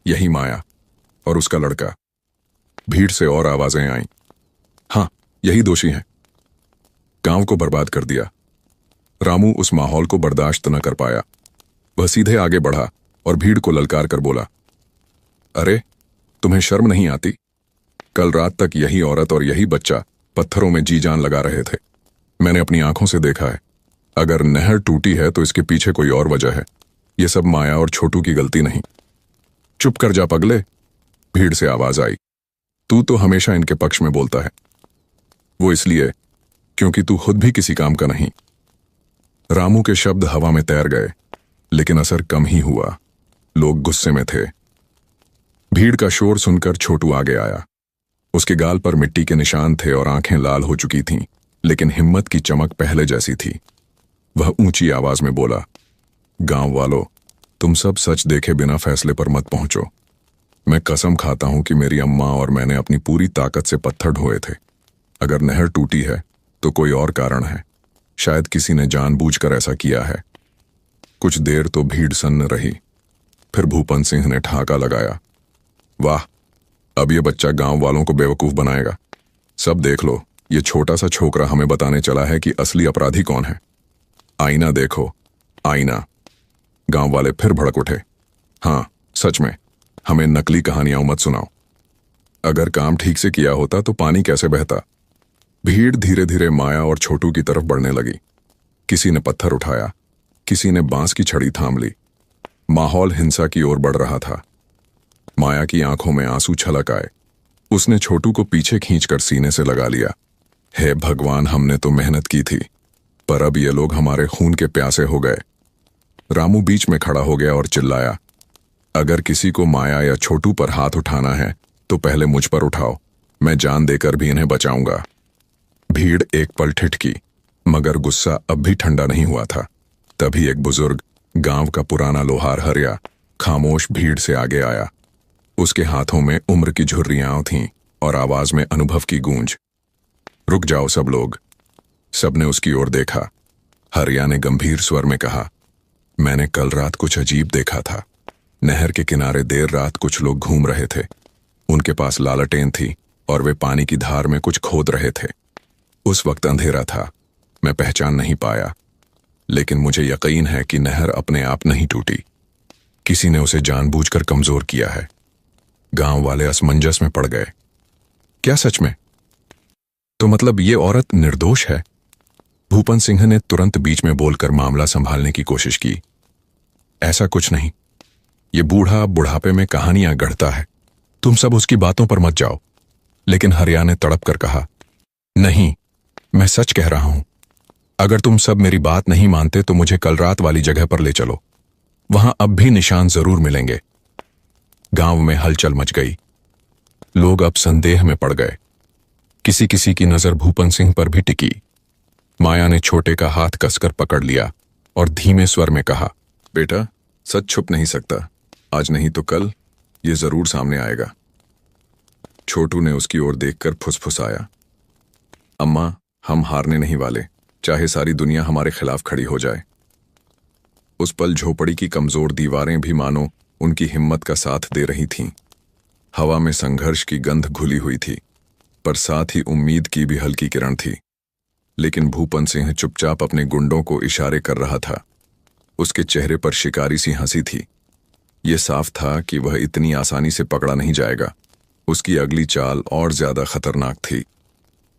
यही माया और उसका लड़का। भीड़ से और आवाजें आईं। हाँ, यही दोषी हैं। गांव को बर्बाद कर दिया। रामू उस माहौल को बर्दाश्त न कर पाया। वह सीधे आगे बढ़ा और भीड़ को ललकार कर बोला, अरे, तुम्हें शर्म नहीं आती? कल रात तक यही औरत और यही बच्चा पत्थरों में जी जान लगा रहे थे। मैंने अपनी आंखों से देखा है। अगर नहर टूटी है तो इसके पीछे कोई और वजह है। यह सब माया और छोटू की गलती नहीं। चुप कर जा पगले, भीड़ से आवाज आई। तू तो हमेशा इनके पक्ष में बोलता है। वो इसलिए क्योंकि तू खुद भी किसी काम का नहीं। रामू के शब्द हवा में तैर गए, लेकिन असर कम ही हुआ। लोग गुस्से में थे। भीड़ का शोर सुनकर छोटू आगे आया। उसके गाल पर मिट्टी के निशान थे और आंखें लाल हो चुकी थीं, लेकिन हिम्मत की चमक पहले जैसी थी। वह ऊंची आवाज में बोला, गांव वालों, तुम सब सच देखे बिना फैसले पर मत पहुंचो। मैं कसम खाता हूं कि मेरी अम्मा और मैंने अपनी पूरी ताकत से पत्थर ढोए थे। अगर नहर टूटी है तो कोई और कारण है। शायद किसी ने जानबूझकर ऐसा किया है। कुछ देर तो भीड़ सन्न रही। फिर भूपन सिंह ने ठहाका लगाया, वाह, अब ये बच्चा गांव वालों को बेवकूफ बनाएगा। सब देख लो, ये छोटा सा छोकरा हमें बताने चला है कि असली अपराधी कौन है। आईना देखो, आईना। गांव वाले फिर भड़क उठे। हाँ, सच में, हमें नकली कहानियां मत सुनाओ। अगर काम ठीक से किया होता तो पानी कैसे बहता। भीड़ धीरे धीरे माया और छोटू की तरफ बढ़ने लगी। किसी ने पत्थर उठाया, किसी ने बांस की छड़ी थाम ली। माहौल हिंसा की ओर बढ़ रहा था। माया की आंखों में आंसू छलक आए। उसने छोटू को पीछे खींचकर सीने से लगा लिया। हे भगवान, हमने तो मेहनत की थी, पर अब ये लोग हमारे खून के प्यासे हो गए। रामू बीच में खड़ा हो गया और चिल्लाया, अगर किसी को माया या छोटू पर हाथ उठाना है तो पहले मुझ पर उठाओ। मैं जान देकर भी इन्हें बचाऊंगा। भीड़ एक पल ठिठकी, मगर गुस्सा अब भी ठंडा नहीं हुआ था। तभी एक बुजुर्ग, गांव का पुराना लोहार हरिया, खामोश भीड़ से आगे आया। उसके हाथों में उम्र की झुर्रियां थीं और आवाज में अनुभव की गूंज। रुक जाओ सब लोग। सबने उसकी ओर देखा। हरिया ने गंभीर स्वर में कहा, मैंने कल रात कुछ अजीब देखा था। नहर के किनारे देर रात कुछ लोग घूम रहे थे। उनके पास लालटेन थी और वे पानी की धार में कुछ खोद रहे थे। उस वक्त अंधेरा था, मैं पहचान नहीं पाया, लेकिन मुझे यकीन है कि नहर अपने आप नहीं टूटी। किसी ने उसे जानबूझकर कमजोर किया है। गांव वाले असमंजस में पड़ गए। क्या सच में? तो मतलब ये औरत निर्दोष है? भूपन सिंह ने तुरंत बीच में बोलकर मामला संभालने की कोशिश की। ऐसा कुछ नहीं। ये बूढ़ा बुढ़ापे में कहानियां गढ़ता है। तुम सब उसकी बातों पर मत जाओ। लेकिन हरिया ने तड़प कर कहा, नहीं, मैं सच कह रहा हूं। अगर तुम सब मेरी बात नहीं मानते तो मुझे कल रात वाली जगह पर ले चलो। वहां अब भी निशान जरूर मिलेंगे। गांव में हलचल मच गई। लोग अब संदेह में पड़ गए। किसी किसी की नजर भूपन सिंह पर भी टिकी। माया ने छोटे का हाथ कसकर पकड़ लिया और धीमे स्वर में कहा, बेटा, सच छुप नहीं सकता। आज नहीं तो कल ये जरूर सामने आएगा। छोटू ने उसकी ओर देखकर फुसफुसाया, अम्मा, हम हारने नहीं वाले, चाहे सारी दुनिया हमारे खिलाफ खड़ी हो जाए। उस पल झोपड़ी की कमजोर दीवारें भी मानो उनकी हिम्मत का साथ दे रही थीं। हवा में संघर्ष की गंध घुली हुई थी। पर साथ ही उम्मीद की भी हल्की किरण थी। लेकिन भूपन सिंह चुपचाप अपने गुंडों को इशारे कर रहा था। उसके चेहरे पर शिकारी सी हंसी थी। ये साफ था कि वह इतनी आसानी से पकड़ा नहीं जाएगा। उसकी अगली चाल और ज्यादा खतरनाक थी।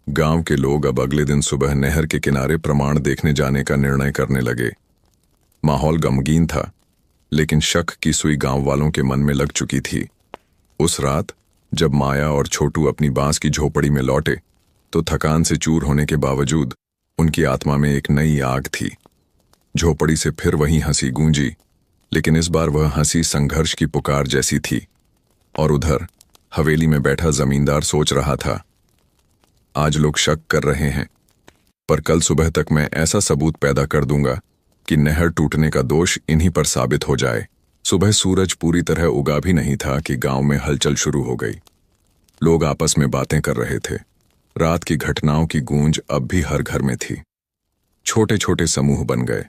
गांव के लोग अब अगले दिन सुबह नहर के किनारे प्रमाण देखने जाने का निर्णय करने लगे। माहौल गमगीन था, लेकिन शक की सुई गांव वालों के मन में लग चुकी थी। उस रात जब माया और छोटू अपनी बांस की झोपड़ी में लौटे तो थकान से चूर होने के बावजूद उनकी आत्मा में एक नई आग थी। झोपड़ी से फिर वही हंसी गूंजी, लेकिन इस बार वह हंसी संघर्ष की पुकार जैसी थी। और उधर हवेली में बैठा जमींदार सोच रहा था, आज लोग शक कर रहे हैं, पर कल सुबह तक मैं ऐसा सबूत पैदा कर दूंगा कि नहर टूटने का दोष इन्हीं पर साबित हो जाए। सुबह सूरज पूरी तरह उगा भी नहीं था कि गांव में हलचल शुरू हो गई। लोग आपस में बातें कर रहे थे। रात की घटनाओं की गूंज अब भी हर घर में थी। छोटे छोटे समूह बन गए।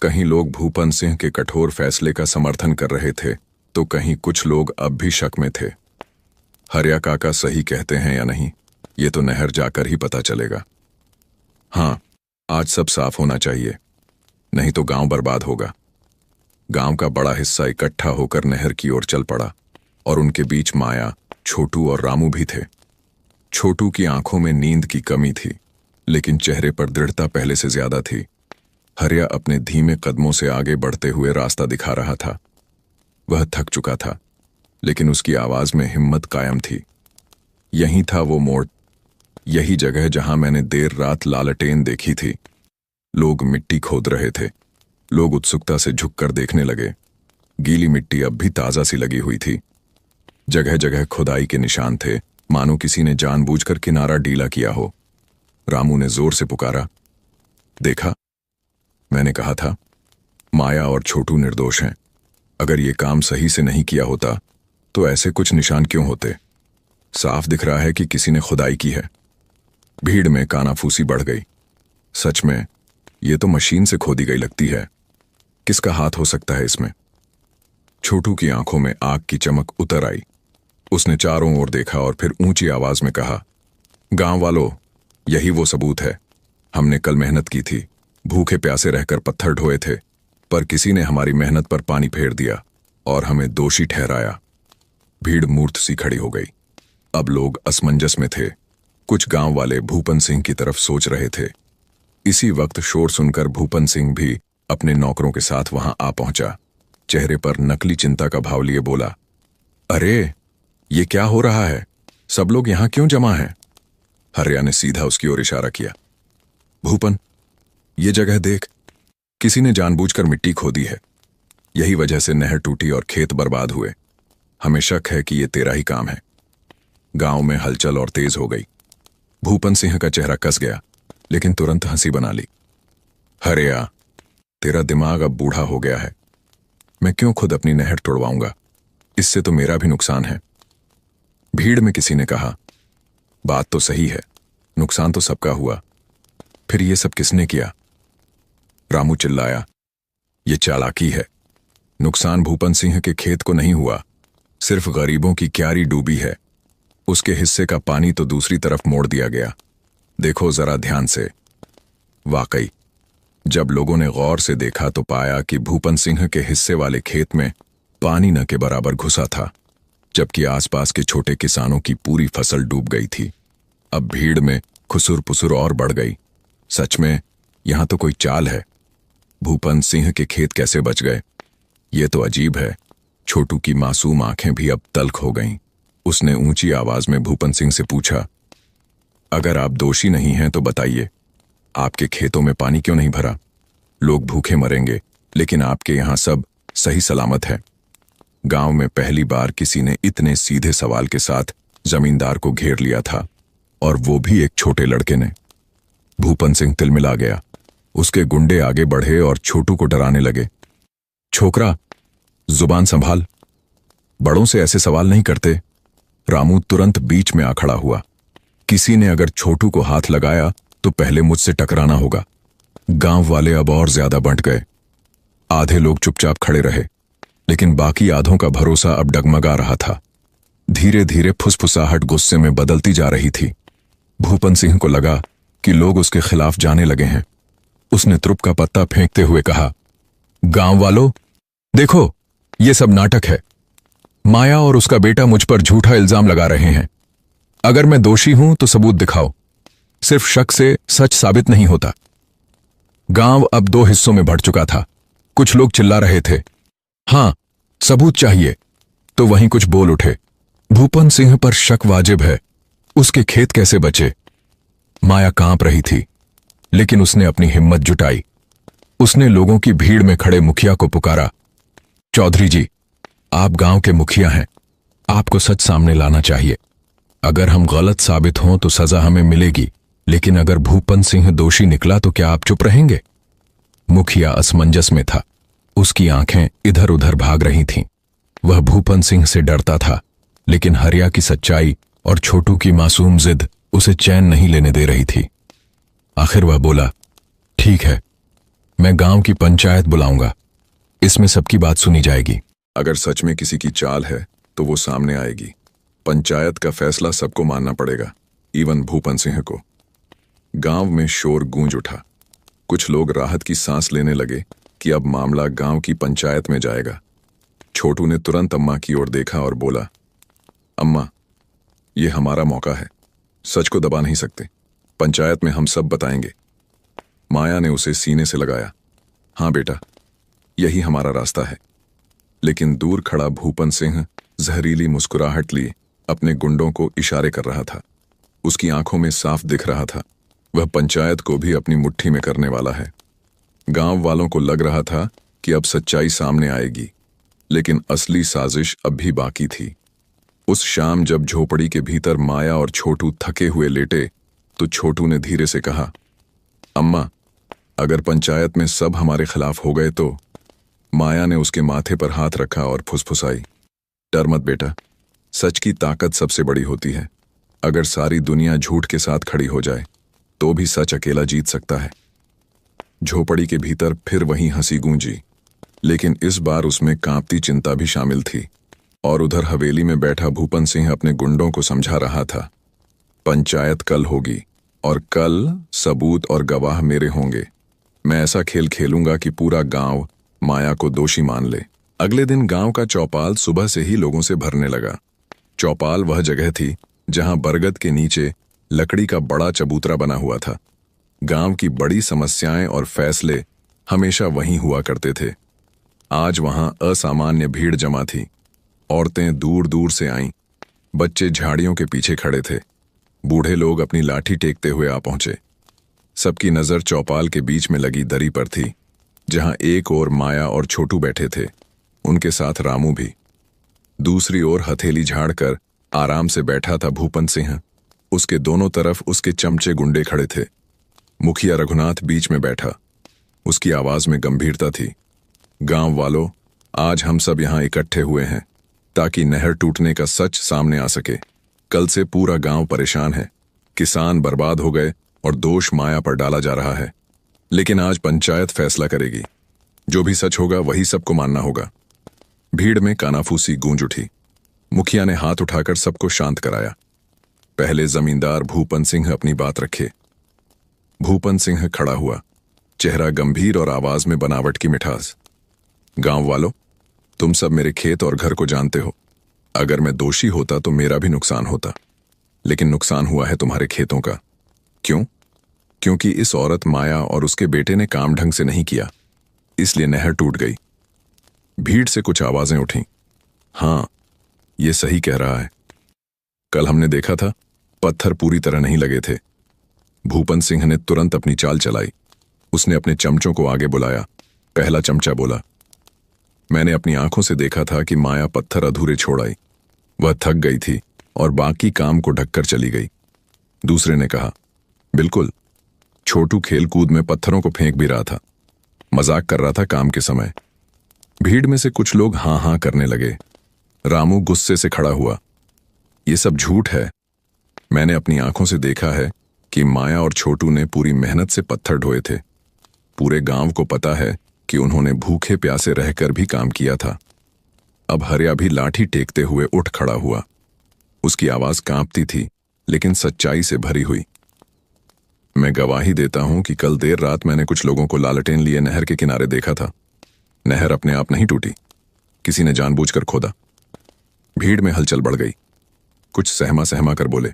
कहीं लोग भूपन सिंह के कठोर फैसले का समर्थन कर रहे थे, तो कहीं कुछ लोग अब भी शक में थे। हरिया काका सही कहते हैं या नहीं, ये तो नहर जाकर ही पता चलेगा। हाँ, आज सब साफ होना चाहिए, नहीं तो गांव बर्बाद होगा। गांव का बड़ा हिस्सा इकट्ठा होकर नहर की ओर चल पड़ा, और उनके बीच माया, छोटू और रामू भी थे। छोटू की आंखों में नींद की कमी थी, लेकिन चेहरे पर दृढ़ता पहले से ज्यादा थी। हरिया अपने धीमे कदमों से आगे बढ़ते हुए रास्ता दिखा रहा था। वह थक चुका था, लेकिन उसकी आवाज में हिम्मत कायम थी। यही था वो मोड़, यही जगह जहां मैंने देर रात लालटेन देखी थी। लोग मिट्टी खोद रहे थे। लोग उत्सुकता से झुककर देखने लगे। गीली मिट्टी अब भी ताजा सी लगी हुई थी। जगह जगह खुदाई के निशान थे, मानो किसी ने जानबूझकर किनारा ढीला किया हो। रामू ने जोर से पुकारा, देखा, मैंने कहा था, माया और छोटू निर्दोष हैं। अगर ये काम सही से नहीं किया होता तो ऐसे कुछ निशान क्यों होते? साफ दिख रहा है कि किसी ने खुदाई की है। भीड़ में कानाफूसी बढ़ गई। सच में ये तो मशीन से खोदी गई लगती है। किसका हाथ हो सकता है इसमें? छोटू की आंखों में आग की चमक उतर आई। उसने चारों ओर देखा और फिर ऊंची आवाज में कहा, गांव वालों, यही वो सबूत है। हमने कल मेहनत की थी, भूखे प्यासे रहकर पत्थर ढोए थे, पर किसी ने हमारी मेहनत पर पानी फेर दिया और हमें दोषी ठहराया। भीड़ मूर्त सी खड़ी हो गई। अब लोग असमंजस में थे। कुछ गांव वाले भूपन सिंह की तरफ सोच रहे थे। इसी वक्त शोर सुनकर भूपन सिंह भी अपने नौकरों के साथ वहां आ पहुंचा। चेहरे पर नकली चिंता का भाव लिए बोला, अरे, ये क्या हो रहा है? सब लोग यहां क्यों जमा हैं? हरिया ने सीधा उसकी ओर इशारा किया। भूपन, ये जगह देख, किसी ने जानबूझकर मिट्टी खोदी है। यही वजह से नहर टूटी और खेत बर्बाद हुए। हमें शक है कि ये तेरा ही काम है। गांव में हलचल और तेज हो गई। भूपन सिंह का चेहरा कस गया, लेकिन तुरंत हंसी बना ली। हरिया, तेरा दिमाग अब बूढ़ा हो गया है। मैं क्यों खुद अपनी नहर तोड़वाऊंगा? इससे तो मेरा भी नुकसान है। भीड़ में किसी ने कहा, बात तो सही है, नुकसान तो सबका हुआ, फिर ये सब किसने किया? रामू चिल्लाया, ये चालाकी है। नुकसान भूपन सिंह के खेत को नहीं हुआ, सिर्फ गरीबों की क्यारी डूबी है। उसके हिस्से का पानी तो दूसरी तरफ मोड़ दिया गया। देखो जरा ध्यान से। वाकई, जब लोगों ने गौर से देखा तो पाया कि भूपन सिंह के हिस्से वाले खेत में पानी न के बराबर घुसा था, जबकि आसपास के छोटे किसानों की पूरी फसल डूब गई थी। अब भीड़ में खुसुर पुसुर और बढ़ गई। सच में यहां तो कोई चाल है। भूपन सिंह के खेत कैसे बच गए? ये तो अजीब है। छोटू की मासूम आंखें भी अब तल्ख हो गईं। उसने ऊंची आवाज में भूपन सिंह से पूछा, अगर आप दोषी नहीं हैं तो बताइए, आपके खेतों में पानी क्यों नहीं भरा? लोग भूखे मरेंगे, लेकिन आपके यहां सब सही सलामत है। गांव में पहली बार किसी ने इतने सीधे सवाल के साथ जमींदार को घेर लिया था, और वो भी एक छोटे लड़के ने। भूपन सिंह तिलमिला गया। उसके गुंडे आगे बढ़े और छोटू को डराने लगे। छोकरा, जुबान संभाल, बड़ों से ऐसे सवाल नहीं करते। रामू तुरंत बीच में आ खड़ा हुआ। किसी ने अगर छोटू को हाथ लगाया तो पहले मुझसे टकराना होगा। गांव वाले अब और ज्यादा बंट गए। आधे लोग चुपचाप खड़े रहे, लेकिन बाकी आधों का भरोसा अब डगमगा रहा था। धीरे धीरे फुसफुसाहट गुस्से में बदलती जा रही थी। भूपन सिंह को लगा कि लोग उसके खिलाफ जाने लगे हैं। उसने त्रुप का पत्ता फेंकते हुए कहा, गांव वालों, देखो, ये सब नाटक है। माया और उसका बेटा मुझ पर झूठा इल्जाम लगा रहे हैं। अगर मैं दोषी हूं तो सबूत दिखाओ। सिर्फ शक से सच साबित नहीं होता। गांव अब दो हिस्सों में बढ़ चुका था। कुछ लोग चिल्ला रहे थे, हां, सबूत चाहिए, तो वहीं कुछ बोल उठे, भूपन सिंह पर शक वाजिब है, उसके खेत कैसे बचे। माया कांप रही थी, लेकिन उसने अपनी हिम्मत जुटाई। उसने लोगों की भीड़ में खड़े मुखिया को पुकारा, चौधरी जी, आप गांव के मुखिया हैं, आपको सच सामने लाना चाहिए। अगर हम गलत साबित हों तो सजा हमें मिलेगी, लेकिन अगर भूपन सिंह दोषी निकला तो क्या आप चुप रहेंगे? मुखिया असमंजस में था। उसकी आंखें इधर उधर भाग रही थीं। वह भूपन सिंह से डरता था, लेकिन हरिया की सच्चाई और छोटू की मासूम जिद उसे चैन नहीं लेने दे रही थी। आखिर वह बोला, ठीक है, मैं गांव की पंचायत बुलाऊंगा, इसमें सबकी बात सुनी जाएगी। अगर सच में किसी की चाल है तो वो सामने आएगी। पंचायत का फैसला सबको मानना पड़ेगा, इवन भूपन सिंह को। गांव में शोर गूंज उठा। कुछ लोग राहत की सांस लेने लगे कि अब मामला गांव की पंचायत में जाएगा। छोटू ने तुरंत अम्मा की ओर देखा और बोला, अम्मा, ये हमारा मौका है, सच को दबा नहीं सकते, पंचायत में हम सब बताएंगे। माया ने उसे सीने से लगाया, हाँ बेटा, यही हमारा रास्ता है। लेकिन दूर खड़ा भूपन सिंह जहरीली मुस्कुराहट लिए अपने गुंडों को इशारे कर रहा था। उसकी आंखों में साफ दिख रहा था, वह पंचायत को भी अपनी मुट्ठी में करने वाला है। गांव वालों को लग रहा था कि अब सच्चाई सामने आएगी, लेकिन असली साजिश अब भी बाकी थी। उस शाम जब झोपड़ी के भीतर माया और छोटू थके हुए लेटे, तो छोटू ने धीरे से कहा, अम्मा, अगर पंचायत में सब हमारे खिलाफ हो गए तो? माया ने उसके माथे पर हाथ रखा और फुसफुसाई, डर मत बेटा, सच की ताकत सबसे बड़ी होती है। अगर सारी दुनिया झूठ के साथ खड़ी हो जाए तो भी सच अकेला जीत सकता है। झोपड़ी के भीतर फिर वही हंसी गूंजी, लेकिन इस बार उसमें कांपती चिंता भी शामिल थी। और उधर हवेली में बैठा भूपन सिंह अपने गुंडों को समझा रहा था, पंचायत कल होगी और कल सबूत और गवाह मेरे होंगे। मैं ऐसा खेल खेलूंगा कि पूरा गांव माया को दोषी मान ले। अगले दिन गांव का चौपाल सुबह से ही लोगों से भरने लगा। चौपाल वह जगह थी जहां बरगद के नीचे लकड़ी का बड़ा चबूतरा बना हुआ था। गांव की बड़ी समस्याएं और फैसले हमेशा वहीं हुआ करते थे। आज वहां असामान्य भीड़ जमा थी। औरतें दूर दूर से आईं, बच्चे झाड़ियों के पीछे खड़े थे, बूढ़े लोग अपनी लाठी टेकते हुए आ पहुंचे। सबकी नजर चौपाल के बीच में लगी दरी पर थी, जहां एक ओर माया और छोटू बैठे थे, उनके साथ रामू भी। दूसरी ओर हथेली झाड़कर आराम से बैठा था भूपन सिंह। उसके दोनों तरफ उसके चमचे गुंडे खड़े थे। मुखिया रघुनाथ बीच में बैठा। उसकी आवाज में गंभीरता थी, गांव वालों, आज हम सब यहां इकट्ठे हुए हैं ताकि नहर टूटने का सच सामने आ सके। कल से पूरा गांव परेशान है, किसान बर्बाद हो गए और दोष माया पर डाला जा रहा है। लेकिन आज पंचायत फैसला करेगी, जो भी सच होगा वही सबको मानना होगा। भीड़ में कानाफूसी गूंज उठी। मुखिया ने हाथ उठाकर सबको शांत कराया। पहले जमींदार भूपन सिंह अपनी बात रखे। भूपन सिंह खड़ा हुआ, चेहरा गंभीर और आवाज में बनावट की मिठास। गांव वालों, तुम सब मेरे खेत और घर को जानते हो। अगर मैं दोषी होता तो मेरा भी नुकसान होता, लेकिन नुकसान हुआ है तुम्हारे खेतों का। क्यों? क्योंकि इस औरत माया और उसके बेटे ने काम ढंग से नहीं किया, इसलिए नहर टूट गई। भीड़ से कुछ आवाजें उठीं। हाँ, ये सही कह रहा है। कल हमने देखा था, पत्थर पूरी तरह नहीं लगे थे। भूपन सिंह ने तुरंत अपनी चाल चलाई। उसने अपने चमचों को आगे बुलाया। पहला चमचा बोला, मैंने अपनी आंखों से देखा था कि माया पत्थर अधूरे छोड़ आई। वह थक गई थी और बाकी काम को ढककर चली गई। दूसरे ने कहा, बिल्कुल, छोटू खेलकूद में पत्थरों को फेंक भी रहा था, मजाक कर रहा था काम के समय। भीड़ में से कुछ लोग हां हां करने लगे। रामू गुस्से से खड़ा हुआ, ये सब झूठ है। मैंने अपनी आंखों से देखा है कि माया और छोटू ने पूरी मेहनत से पत्थर ढोए थे। पूरे गांव को पता है कि उन्होंने भूखे प्यासे रहकर भी काम किया था। अब हरिया भी लाठी टेकते हुए उठ खड़ा हुआ। उसकी आवाज कांपती थी, लेकिन सच्चाई से भरी हुई। मैं गवाही देता हूं कि कल देर रात मैंने कुछ लोगों को लालटेन लिए नहर के किनारे देखा था। नहर अपने आप नहीं टूटी, किसी ने जानबूझकर खोदा। भीड़ में हलचल बढ़ गई। कुछ सहमा सहमा कर बोले,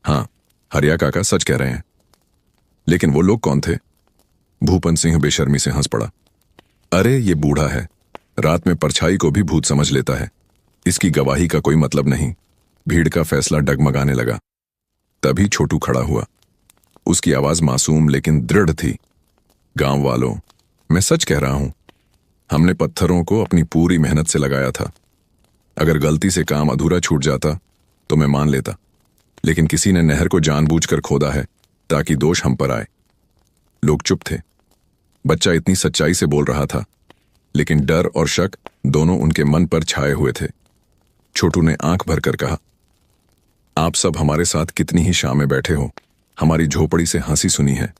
हाँ, हरिया काका सच कह रहे हैं। लेकिन वो लोग कौन थे? भूपन सिंह बेशर्मी से हंस पड़ा। अरे ये बूढ़ा है, रात में परछाई को भी भूत समझ लेता है। इसकी गवाही का कोई मतलब नहीं। भीड़ का फैसला डगमगाने लगा। तभी छोटू खड़ा हुआ। उसकी आवाज मासूम लेकिन दृढ़ थी। गांव वालों, मैं सच कह रहा हूं। हमने पत्थरों को अपनी पूरी मेहनत से लगाया था। अगर गलती से काम अधूरा छूट जाता तो मैं मान लेता, लेकिन किसी ने नहर को जानबूझकर खोदा है ताकि दोष हम पर आए। लोग चुप थे। बच्चा इतनी सच्चाई से बोल रहा था, लेकिन डर और शक दोनों उनके मन पर छाए हुए थे। छोटू ने आंख भरकर कहा, आप सब हमारे साथ कितनी ही शामें बैठे हो, हमारी झोपड़ी से हंसी सुनी है।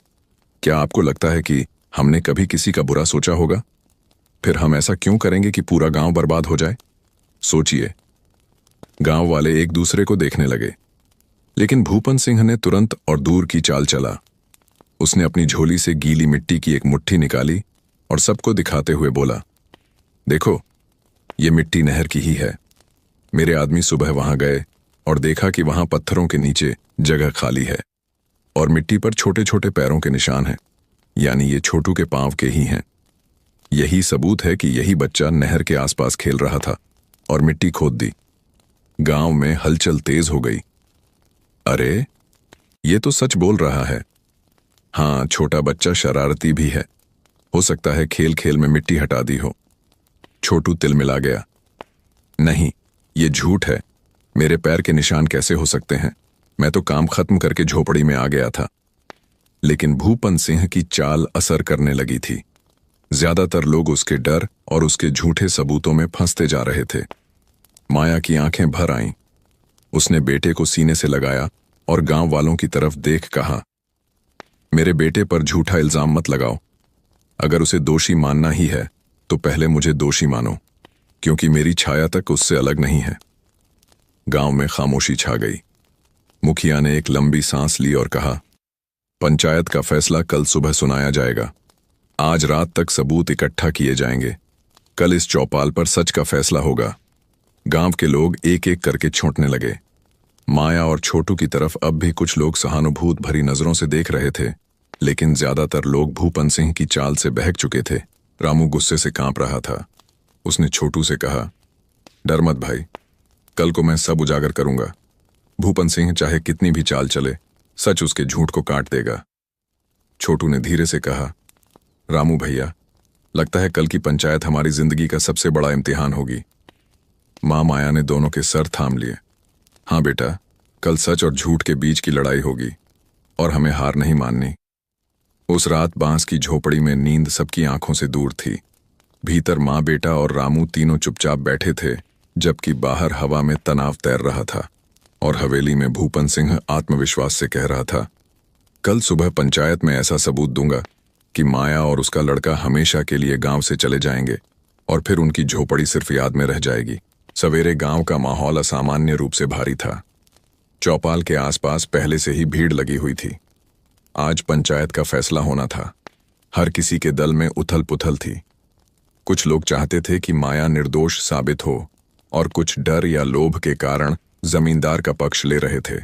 क्या आपको लगता है कि हमने कभी किसी का बुरा सोचा होगा? फिर हम ऐसा क्यों करेंगे कि पूरा गांव बर्बाद हो जाए? सोचिए। गांव वाले एक दूसरे को देखने लगे, लेकिन भूपन सिंह ने तुरंत और दूर की चाल चला। उसने अपनी झोली से गीली मिट्टी की एक मुट्ठी निकाली और सबको दिखाते हुए बोला, देखो, ये मिट्टी नहर की ही है। मेरे आदमी सुबह वहां गए और देखा कि वहां पत्थरों के नीचे जगह खाली है और मिट्टी पर छोटे छोटे पैरों के निशान हैं, यानी ये छोटू के पांव के ही हैं। यही सबूत है कि यही बच्चा नहर के आसपास खेल रहा था और मिट्टी खोद दी। गांव में हलचल तेज हो गई। अरे, ये तो सच बोल रहा है। हाँ, छोटा बच्चा शरारती भी है। हो सकता है खेल खेल में मिट्टी हटा दी हो। छोटू तिलमिला गया। नहीं, ये झूठ है। मेरे पैर के निशान कैसे हो सकते हैं? मैं तो काम खत्म करके झोपड़ी में आ गया था। लेकिन भूपन सिंह की चाल असर करने लगी थी। ज्यादातर लोग उसके डर और उसके झूठे सबूतों में फंसते जा रहे थे। माया की आंखें भर आईं। उसने बेटे को सीने से लगाया और गांव वालों की तरफ देख कहा, मेरे बेटे पर झूठा इल्जाम मत लगाओ। अगर उसे दोषी मानना ही है तो पहले मुझे दोषी मानो, क्योंकि मेरी छाया तक उससे अलग नहीं है। गांव में खामोशी छा गई। मुखिया ने एक लंबी सांस ली और कहा, पंचायत का फैसला कल सुबह सुनाया जाएगा। आज रात तक सबूत इकट्ठा किए जाएंगे। कल इस चौपाल पर सच का फैसला होगा। गांव के लोग एक एक करके छोंटने लगे। माया और छोटू की तरफ अब भी कुछ लोग सहानुभूत भरी नजरों से देख रहे थे, लेकिन ज्यादातर लोग भूपन सिंह की चाल से बहक चुके थे। रामू गुस्से से कांप रहा था। उसने छोटू से कहा, डर मत भाई, कल को मैं सब उजागर करूंगा। भूपन सिंह चाहे कितनी भी चाल चले, सच उसके झूठ को काट देगा। छोटू ने धीरे से कहा, रामू भैया, लगता है कल की पंचायत हमारी जिंदगी का सबसे बड़ा इम्तिहान होगी। मां माया ने दोनों के सर थाम लिए। हाँ बेटा, कल सच और झूठ के बीच की लड़ाई होगी और हमें हार नहीं माननी। उस रात बांस की झोपड़ी में नींद सबकी आंखों से दूर थी। भीतर मां, बेटा और रामू तीनों चुपचाप बैठे थे, जबकि बाहर हवा में तनाव तैर रहा था और हवेली में भूपन सिंह आत्मविश्वास से कह रहा था, कल सुबह पंचायत में ऐसा सबूत दूंगा कि माया और उसका लड़का हमेशा के लिए गांव से चले जाएंगे और फिर उनकी झोपड़ी सिर्फ याद में रह जाएगी। सवेरे गांव का माहौल असामान्य रूप से भारी था। चौपाल के आसपास पहले से ही भीड़ लगी हुई थी। आज पंचायत का फैसला होना था। हर किसी के दल में उथल पुथल थी। कुछ लोग चाहते थे कि माया निर्दोष साबित हो और कुछ डर या लोभ के कारण जमींदार का पक्ष ले रहे थे।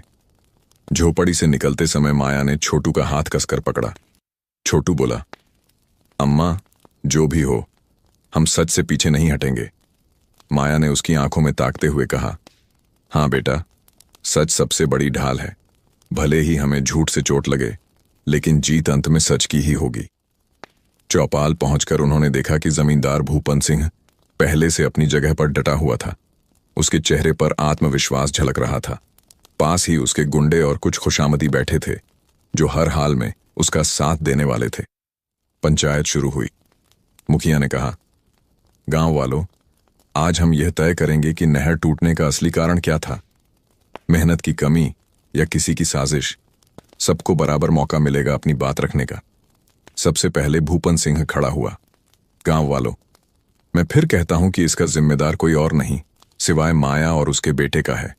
झोपड़ी से निकलते समय माया ने छोटू का हाथ कसकर पकड़ा। छोटू बोला, अम्मा, जो भी हो, हम सच से पीछे नहीं हटेंगे। माया ने उसकी आंखों में ताकते हुए कहा, हाँ बेटा, सच सबसे बड़ी ढाल है। भले ही हमें झूठ से चोट लगे, लेकिन जीत अंत में सच की ही होगी। चौपाल पहुंचकर उन्होंने देखा कि जमींदार भूपन सिंह पहले से अपनी जगह पर डटा हुआ था। उसके चेहरे पर आत्मविश्वास झलक रहा था। पास ही उसके गुंडे और कुछ खुशामदी बैठे थे, जो हर हाल में उसका साथ देने वाले थे। पंचायत शुरू हुई। मुखिया ने कहा, गांव वालों, आज हम यह तय करेंगे कि नहर टूटने का असली कारण क्या था। मेहनत की कमी या किसी की साजिश। सबको बराबर मौका मिलेगा अपनी बात रखने का। सबसे पहले भूपन सिंह खड़ा हुआ। गांव वालों, मैं फिर कहता हूं कि इसका जिम्मेदार कोई और नहीं सिवाय माया और उसके बेटे का है।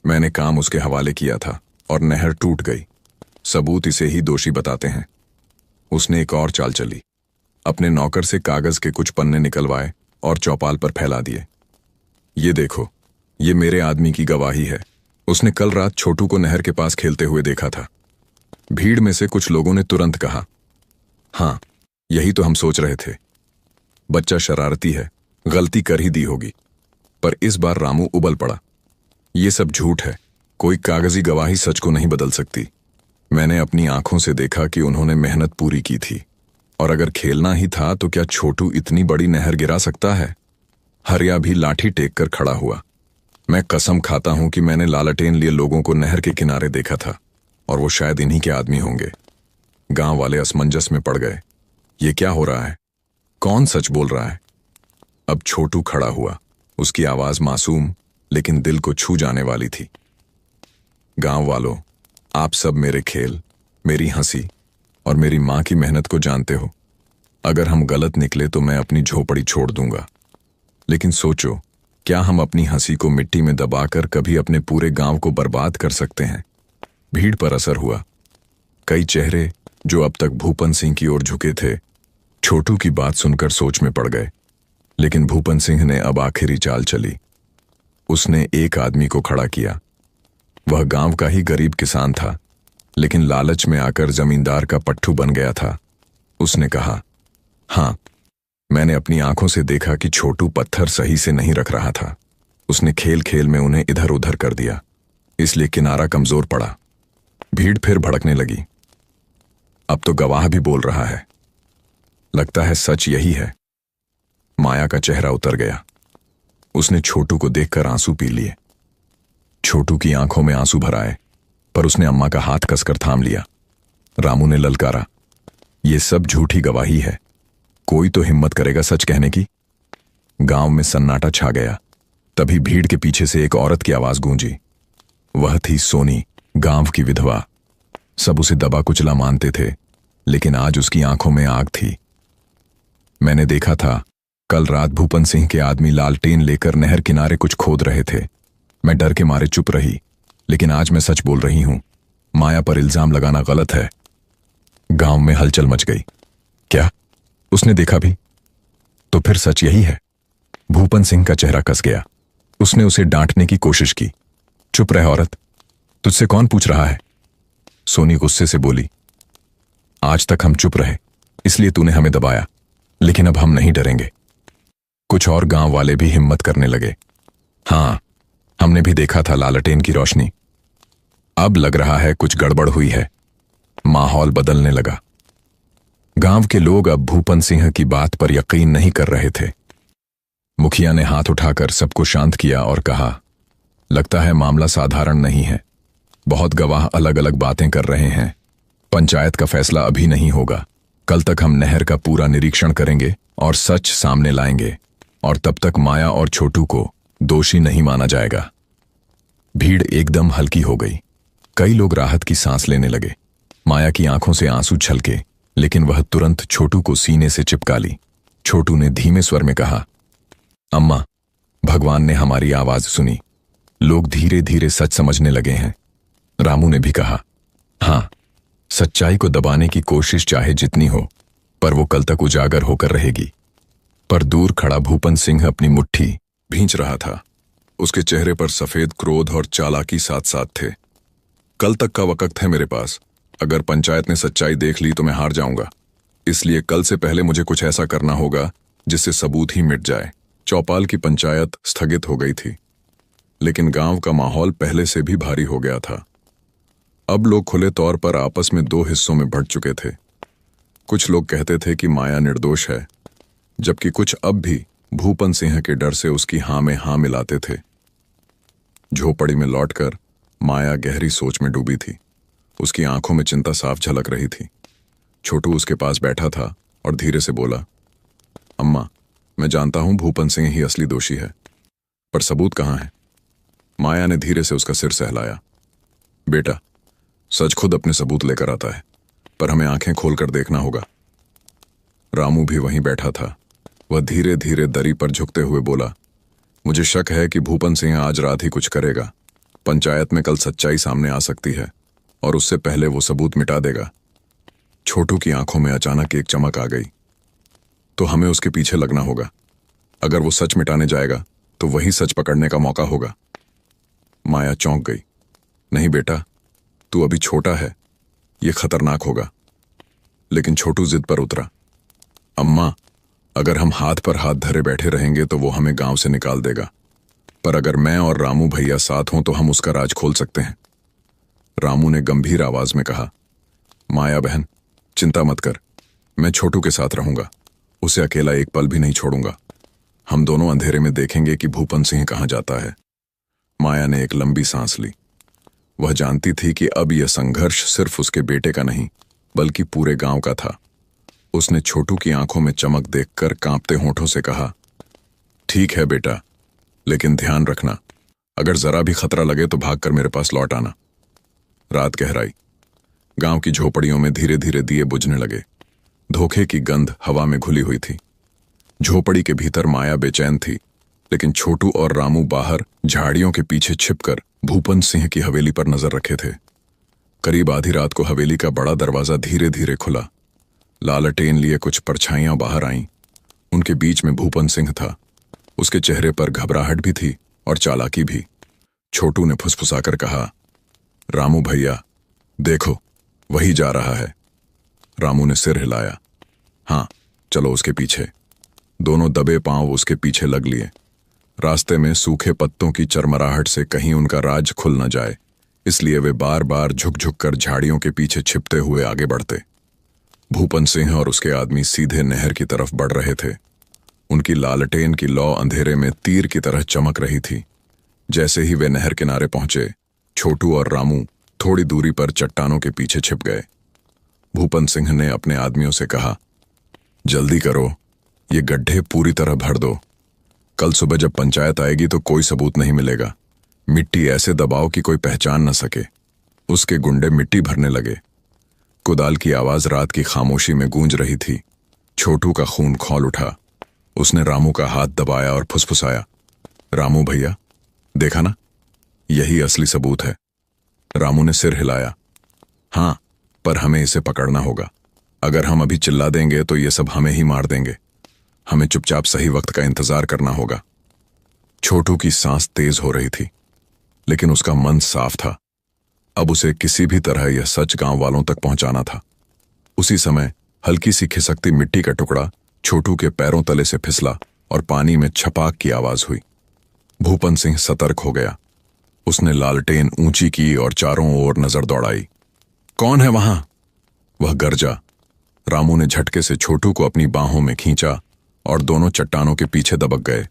मैंने काम उसके हवाले किया था और नहर टूट गई। सबूत इसे ही दोषी बताते हैं। उसने एक और चाल चली। अपने नौकर से कागज के कुछ पन्ने निकलवाए और चौपाल पर फैला दिए। ये देखो, ये मेरे आदमी की गवाही है। उसने कल रात छोटू को नहर के पास खेलते हुए देखा था। भीड़ में से कुछ लोगों ने तुरंत कहा, हाँ, यही तो हम सोच रहे थे। बच्चा शरारती है, गलती कर ही दी होगी। पर इस बार रामू उबल पड़ा। ये सब झूठ है, कोई कागजी गवाही सच को नहीं बदल सकती। मैंने अपनी आंखों से देखा कि उन्होंने मेहनत पूरी की थी, और अगर खेलना ही था तो क्या छोटू इतनी बड़ी नहर गिरा सकता है? हरिया भी लाठी टेक कर खड़ा हुआ। मैं कसम खाता हूं कि मैंने लालटेन लिए लोगों को नहर के किनारे देखा था, और वो शायद इन्हीं के आदमी होंगे। गांव वाले असमंजस में पड़ गए। ये क्या हो रहा है? कौन सच बोल रहा है? अब छोटू खड़ा हुआ। उसकी आवाज मासूम लेकिन दिल को छू जाने वाली थी। गांव वालों, आप सब मेरे खेल, मेरी हंसी और मेरी मां की मेहनत को जानते हो। अगर हम गलत निकले तो मैं अपनी झोपड़ी छोड़ दूंगा, लेकिन सोचो, क्या हम अपनी हंसी को मिट्टी में दबाकर कभी अपने पूरे गांव को बर्बाद कर सकते हैं? भीड़ पर असर हुआ। कई चेहरे जो अब तक भूपन सिंह की ओर झुके थे, छोटू की बात सुनकर सोच में पड़ गए। लेकिन भूपन सिंह ने अब आखिरी चाल चली। उसने एक आदमी को खड़ा किया। वह गांव का ही गरीब किसान था, लेकिन लालच में आकर जमींदार का पट्टू बन गया था। उसने कहा, हाँ, मैंने अपनी आंखों से देखा कि छोटू पत्थर सही से नहीं रख रहा था। उसने खेल खेल में उन्हें इधर उधर कर दिया, इसलिए किनारा कमजोर पड़ा। भीड़ फिर भड़कने लगी। अब तो गवाह भी बोल रहा है। लगता है सच यही है। माया का चेहरा उतर गया। उसने छोटू को देखकर आंसू पी लिए। छोटू की आंखों में आंसू भर आए, पर उसने अम्मा का हाथ कसकर थाम लिया। रामू ने ललकारा, ये सब झूठी गवाही है। कोई तो हिम्मत करेगा सच कहने की? गांव में सन्नाटा छा गया। तभी भीड़ के पीछे से एक औरत की आवाज गूंजी। वह थी सोनी, गांव की विधवा। सब उसे दबा कुचला मानते थे, लेकिन आज उसकी आंखों में आग थी। मैंने देखा था, कल रात भूपन सिंह के आदमी लालटेन लेकर नहर किनारे कुछ खोद रहे थे। मैं डर के मारे चुप रही, लेकिन आज मैं सच बोल रही हूं। माया पर इल्जाम लगाना गलत है। गांव में हलचल मच गई। क्या उसने देखा भी? तो फिर सच यही है। भूपन सिंह का चेहरा कस गया। उसने उसे डांटने की कोशिश की। चुप रह औरत, तुझसे कौन पूछ रहा है? सोनी गुस्से से बोली, आज तक हम चुप रहे, इसलिए तूने हमें दबाया, लेकिन अब हम नहीं डरेंगे। कुछ और गांव वाले भी हिम्मत करने लगे। हाँ, हमने भी देखा था लालटेन की रोशनी। अब लग रहा है कुछ गड़बड़ हुई है। माहौल बदलने लगा। गांव के लोग अब भूपन सिंह की बात पर यकीन नहीं कर रहे थे। मुखिया ने हाथ उठाकर सबको शांत किया और कहा, लगता है मामला साधारण नहीं है। बहुत गवाह अलग अलग बातें कर रहे हैं। पंचायत का फैसला अभी नहीं होगा। कल तक हम नहर का पूरा निरीक्षण करेंगे और सच सामने लाएंगे, और तब तक माया और छोटू को दोषी नहीं माना जाएगा। भीड़ एकदम हल्की हो गई। कई लोग राहत की सांस लेने लगे। माया की आंखों से आंसू छलके, लेकिन वह तुरंत छोटू को सीने से चिपका ली। छोटू ने धीमे स्वर में कहा, अम्मा, भगवान ने हमारी आवाज सुनी। लोग धीरे धीरे सच समझने लगे हैं। रामू ने भी कहा, हाँ, सच्चाई को दबाने की कोशिश चाहे जितनी हो, पर वो कल तक उजागर होकर रहेगी। पर दूर खड़ा भूपन सिंह अपनी मुट्ठी भींच रहा था। उसके चेहरे पर सफेद क्रोध और चालाकी साथ साथ थे। कल तक का वक्त है मेरे पास। अगर पंचायत ने सच्चाई देख ली तो मैं हार जाऊंगा। इसलिए कल से पहले मुझे कुछ ऐसा करना होगा जिससे सबूत ही मिट जाए। चौपाल की पंचायत स्थगित हो गई थी, लेकिन गांव का माहौल पहले से भी भारी हो गया था। अब लोग खुले तौर पर आपस में दो हिस्सों में बंट चुके थे। कुछ लोग कहते थे कि माया निर्दोष है, जबकि कुछ अब भी भूपन सिंह के डर से उसकी हां में हां मिलाते थे। झोपड़ी में लौटकर माया गहरी सोच में डूबी थी। उसकी आंखों में चिंता साफ झलक रही थी। छोटू उसके पास बैठा था और धीरे से बोला, अम्मा, मैं जानता हूं भूपन सिंह ही असली दोषी है, पर सबूत कहां है? माया ने धीरे से उसका सिर सहलाया। बेटा, सच खुद अपने सबूत लेकर आता है, पर हमें आंखें खोलकर देखना होगा। रामू भी वहीं बैठा था। वह धीरे धीरे दरी पर झुकते हुए बोला, मुझे शक है कि भूपन सिंह आज रात ही कुछ करेगा। पंचायत में कल सच्चाई सामने आ सकती है और उससे पहले वो सबूत मिटा देगा। छोटू की आंखों में अचानक एक चमक आ गई। तो हमें उसके पीछे लगना होगा। अगर वो सच मिटाने जाएगा तो वही सच पकड़ने का मौका होगा। माया चौंक गई। नहीं बेटा, तू अभी छोटा है, ये खतरनाक होगा। लेकिन छोटू जिद पर उतरा। अम्मा, अगर हम हाथ पर हाथ धरे बैठे रहेंगे तो वो हमें गांव से निकाल देगा, पर अगर मैं और रामू भैया साथ हों तो हम उसका राज खोल सकते हैं। रामू ने गंभीर आवाज में कहा। माया बहन, चिंता मत कर, मैं छोटू के साथ रहूंगा, उसे अकेला एक पल भी नहीं छोड़ूंगा। हम दोनों अंधेरे में देखेंगे कि भूपन सिंह कहां जाता है। माया ने एक लंबी सांस ली। वह जानती थी कि अब यह संघर्ष सिर्फ उसके बेटे का नहीं बल्कि पूरे गांव का था। उसने छोटू की आंखों में चमक देखकर कांपते होठों से कहा, ठीक है बेटा, लेकिन ध्यान रखना, अगर जरा भी खतरा लगे तो भागकर मेरे पास लौट आना। रात गहराई। गांव की झोपड़ियों में धीरे धीरे दिए बुझने लगे। धोखे की गंध हवा में घुली हुई थी। झोपड़ी के भीतर माया बेचैन थी, लेकिन छोटू और रामू बाहर झाड़ियों के पीछे छिपकर भूपन सिंह की हवेली पर नजर रखे थे। करीब आधी रात को हवेली का बड़ा दरवाजा धीरे धीरे खुला। लालटेन लिए कुछ परछाइयां बाहर आईं। उनके बीच में भूपन सिंह था। उसके चेहरे पर घबराहट भी थी और चालाकी भी। छोटू ने फुसफुसाकर कहा, रामू भैया, देखो, वही जा रहा है। रामू ने सिर हिलाया। हाँ, चलो उसके पीछे। दोनों दबे पांव उसके पीछे लग लिए। रास्ते में सूखे पत्तों की चरमराहट से कहीं उनका राज खुल न जाए, इसलिए वे बार बार झुक झुक कर झाड़ियों के पीछे छिपते हुए आगे बढ़ते। भूपन सिंह और उसके आदमी सीधे नहर की तरफ बढ़ रहे थे। उनकी लालटेन की लौ अंधेरे में तीर की तरह चमक रही थी। जैसे ही वे नहर किनारे पहुंचे, छोटू और रामू थोड़ी दूरी पर चट्टानों के पीछे छिप गए। भूपन सिंह ने अपने आदमियों से कहा, जल्दी करो, ये गड्ढे पूरी तरह भर दो। कल सुबह जब पंचायत आएगी तो कोई सबूत नहीं मिलेगा। मिट्टी ऐसे दबाओ कि कोई पहचान न सके। उसके गुंडे मिट्टी भरने लगे। कुदाल की आवाज रात की खामोशी में गूंज रही थी। छोटू का खून खौल उठा। उसने रामू का हाथ दबाया और फुसफुसाया, रामू भैया, देखा ना, यही असली सबूत है। रामू ने सिर हिलाया। हाँ, पर हमें इसे पकड़ना होगा। अगर हम अभी चिल्ला देंगे तो ये सब हमें ही मार देंगे। हमें चुपचाप सही वक्त का इंतजार करना होगा। छोटू की सांस तेज हो रही थी, लेकिन उसका मन साफ था। अब उसे किसी भी तरह यह सच गांव वालों तक पहुंचाना था। उसी समय हल्की सी खिसकती मिट्टी का टुकड़ा छोटू के पैरों तले से फिसला और पानी में छपाक की आवाज हुई। भूपन सिंह सतर्क हो गया। उसने लालटेन ऊंची की और चारों ओर नजर दौड़ाई। कौन है वहां? वह गरजा। रामू ने झटके से छोटू को अपनी बाहों में खींचा और दोनों चट्टानों के पीछे दबक गए।